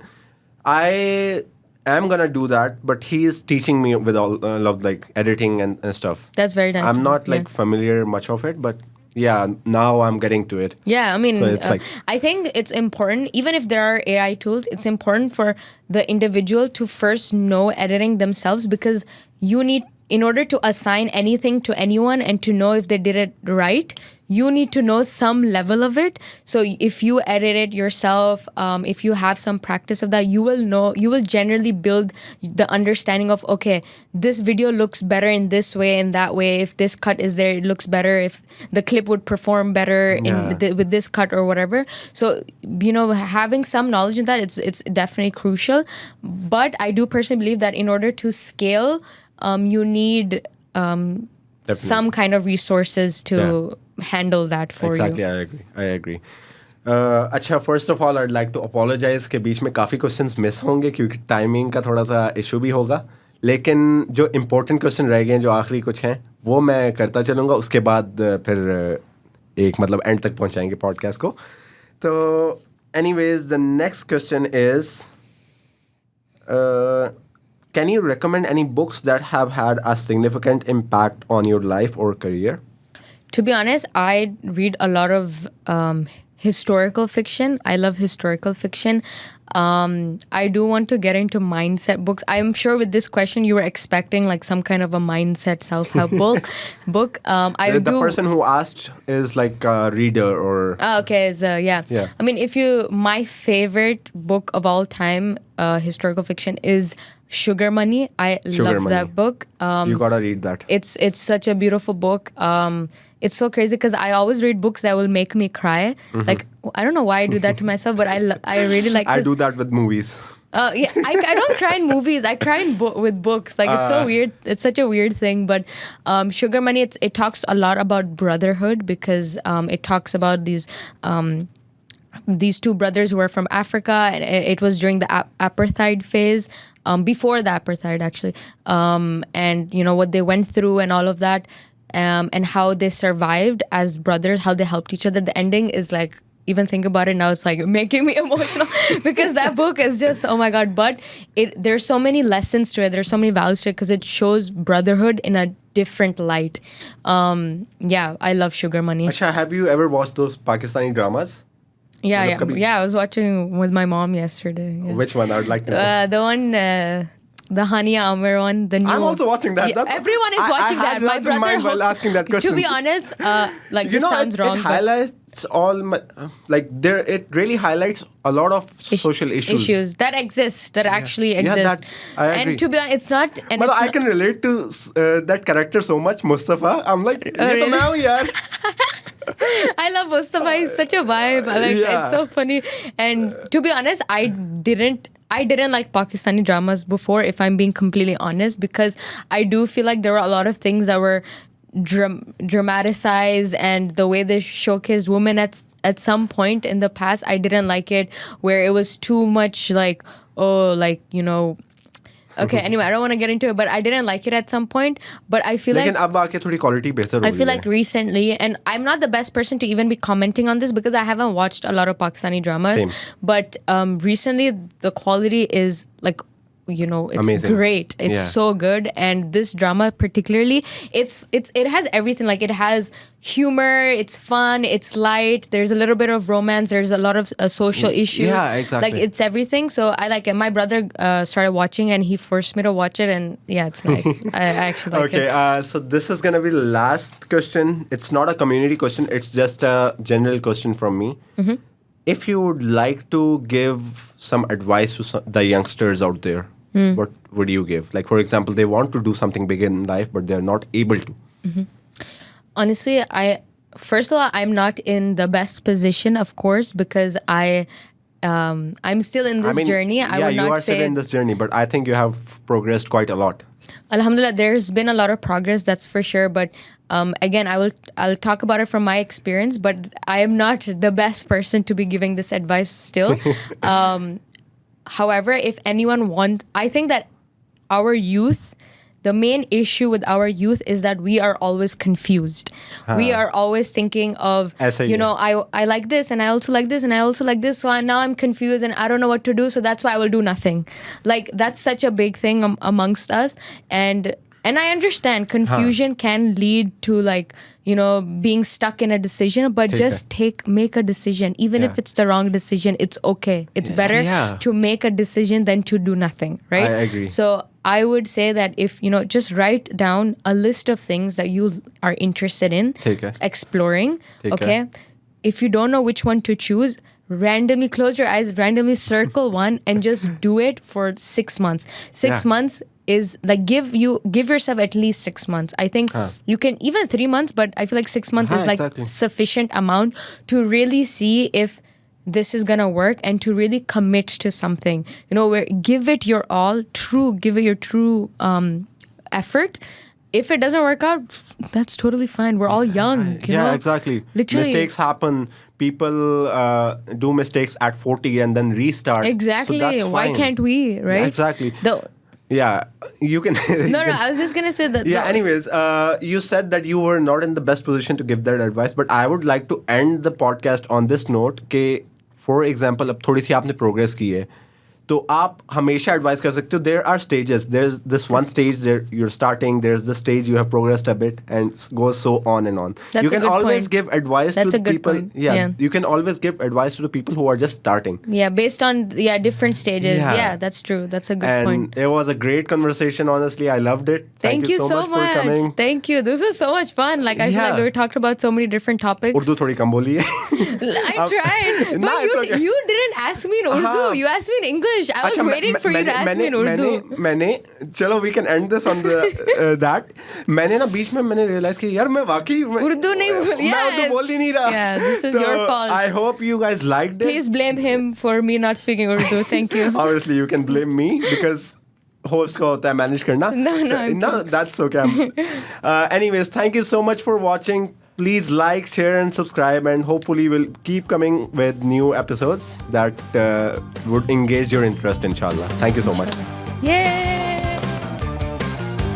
I am gonna do that, but he's teaching me with all of like editing and stuff. That's very nice. I'm not like familiar much of it, but yeah, now I'm getting to it. Yeah, I mean, so it's I think it's important, even if there are AI tools, it's important for the individual to first know editing themselves, because you need, in order to assign anything to anyone and to know if they did it right, you need to know some level of it. So if you edit it yourself, if you have some practice of that, you will generally build the understanding of, okay, this video looks better in this way and that way. If this cut is there, it looks better. If the clip would perform better with this cut or whatever. So, having some knowledge in that, it's definitely crucial. But I do personally believe that in order to scale, you need some kind of resources to handle that for you. Exactly, I agree. अच्छा, first of all, I'd like to apologize कि बीच में काफ़ी questions miss होंगे क्योंकि timing का थोड़ा सा issue भी होगा. लेकिन जो important question रह गए हैं, जो आखिरी कुछ हैं, वो मैं करता चलूँगा. उसके बाद फिर एक मतलब end तक पहुँचाएंगे podcast को. तो anyways, the next question is, can you recommend any books that have had a significant impact on your life or career? To be honest, I read a lot of historical fiction. I love historical fiction. I do want to get into mindset books. I'm sure with this question you were expecting like some kind of a mindset self-help book. The person who asked is like a reader or... okay, so yeah. I mean, my favorite book of all time, historical fiction, is Sugar Money. I love that book. You gotta read that. It's such a beautiful book. It's so crazy because I always read books that will make me cry. Mm-hmm. Like, I don't know why I do that to myself, but I really like this. I do that with movies. Yeah, I don't cry in movies. I cry with books. Like, it's so weird. It's such a weird thing. But Sugar Money, it talks a lot about brotherhood, because it talks about these two brothers who were from Africa, and it was during the apartheid phase, before the apartheid actually, and what they went through and all of that, and how they survived as brothers, how they helped each other. The ending is like, even think about it now, it's like making me emotional because that book is just, oh my God. But there's so many lessons to it, there's so many values to it, because it shows brotherhood in a different light. Yeah, I love Sugar Money. Asha, have you ever watched those Pakistani dramas? Yeah. I was watching with my mom yesterday. Yeah. Which one? I would like to know. The one, the Hania Amir one. The new. I'm also watching that. Yeah, everyone is watching that. My brother. Mind while asking that question. To be honest, this sounds wrong. It highlights it really highlights a lot of social issues that exist, that actually exist. I agree. And to be honest, it's not. And I can relate to that character so much, Mustafa. I'm like, really? I love Mustafa. He's such a vibe. It's so funny. And to be honest, I didn't like Pakistani dramas before, if I'm being completely honest, because I do feel like there were a lot of things that were dramatized, and the way they showcased women at some point in the past, I didn't like it, where it was too much like, okay, anyway, I don't want to get into it, but I didn't like it at some point. But I feel like recently, and I'm not the best person to even be commenting on this because I haven't watched a lot of Pakistani dramas. Same. But recently, the quality is like, it's amazing. Great. It's so good. And this drama particularly, it has everything. Like, it has humor, it's fun, it's light, there's a little bit of romance, there's a lot of social issues. Yeah, exactly. Like, it's everything. So I like it. My brother started watching and he forced me to watch it, and yeah, it's nice. I actually like it. Okay, so this is going to be the last question. It's not a community question, it's just a general question from me. Mm-hmm. If you would like to give some advice to the youngsters out there, what would you give? Like, for example, they want to do something big in life, but they're not able to. Mm-hmm. Honestly, first of all, I'm not in the best position, of course, because I'm still in this journey. I would not you are say still in this journey, but I think you have progressed quite a lot. Alhamdulillah, there's been a lot of progress, that's for sure. But again, I'll talk about it from my experience, but I am not the best person to be giving this advice still. However, if anyone I think that our youth, the main issue with our youth is that we are always confused. We are always thinking of, I like this and I also like this and I also like this. So now I'm confused and I don't know what to do. So that's why I will do nothing. Like, that's such a big thing amongst us. And I understand confusion can lead to, like, being stuck in a decision, but make a decision. Even if it's the wrong decision, it's okay. It's better to make a decision than to do nothing, right? I agree. So I would say that if, just write down a list of things that you are interested in exploring, okay? If you don't know which one to choose, randomly close your eyes, randomly circle one and just do it for 6 months. 6 months is like, give yourself at least 6 months. I think you can even 3 months, but I feel like 6 months is like sufficient amount to really see if this is gonna work and to really commit to something. Where give it your all, give it your true effort. If it doesn't work out, that's totally fine. We're all young. You know? Exactly. Literally. Mistakes happen. People do mistakes at 40 and then restart. Exactly. So that's fine. Why can't we, right? Yeah, exactly. Yeah, you can. No, I was just going to say that. Yeah, anyways, you said that you were not in the best position to give that advice, but I would like to end the podcast on this note कि, for example, अब थोड़ी सी आपने progress की है, तो आप हमेशा advise कर सकते हो. There are stages. There's this one stage that you're starting. There's the stage you have progressed a bit, and goes so on and on. That's you can a good always point. give advice That's to a the good people. point. Yeah, you can always give advice to the people who are just starting. Yeah, based on different stages. Yeah, that's true. That's a good point. And it was a great conversation. Honestly, I loved it. Thank you so much for coming. Thank you. This was so much fun. Like, I feel like we were talking about so many different topics. Urdu थोड़ी कम बोली है. I tried, but you didn't ask me in Urdu. You asked me in English. I was waiting for you to ask me in Urdu. चलो we can end this on the that. मैंने ना बीच में मैंने realize कि यार मैं वाकई उर्दू नहीं बोली. मैं उर्दू बोल ही नहीं रहा. Yeah, this is your fault. I hope you guys liked it. Please blame him for me not speaking Urdu. Thank you. Obviously, you can blame me because host का होता है manage करना. No, that's okay. Anyways, thank you so much for watching. Please like, share, and subscribe, and hopefully we'll keep coming with new episodes that would engage your interest, inshallah. Thank you so much. Yay!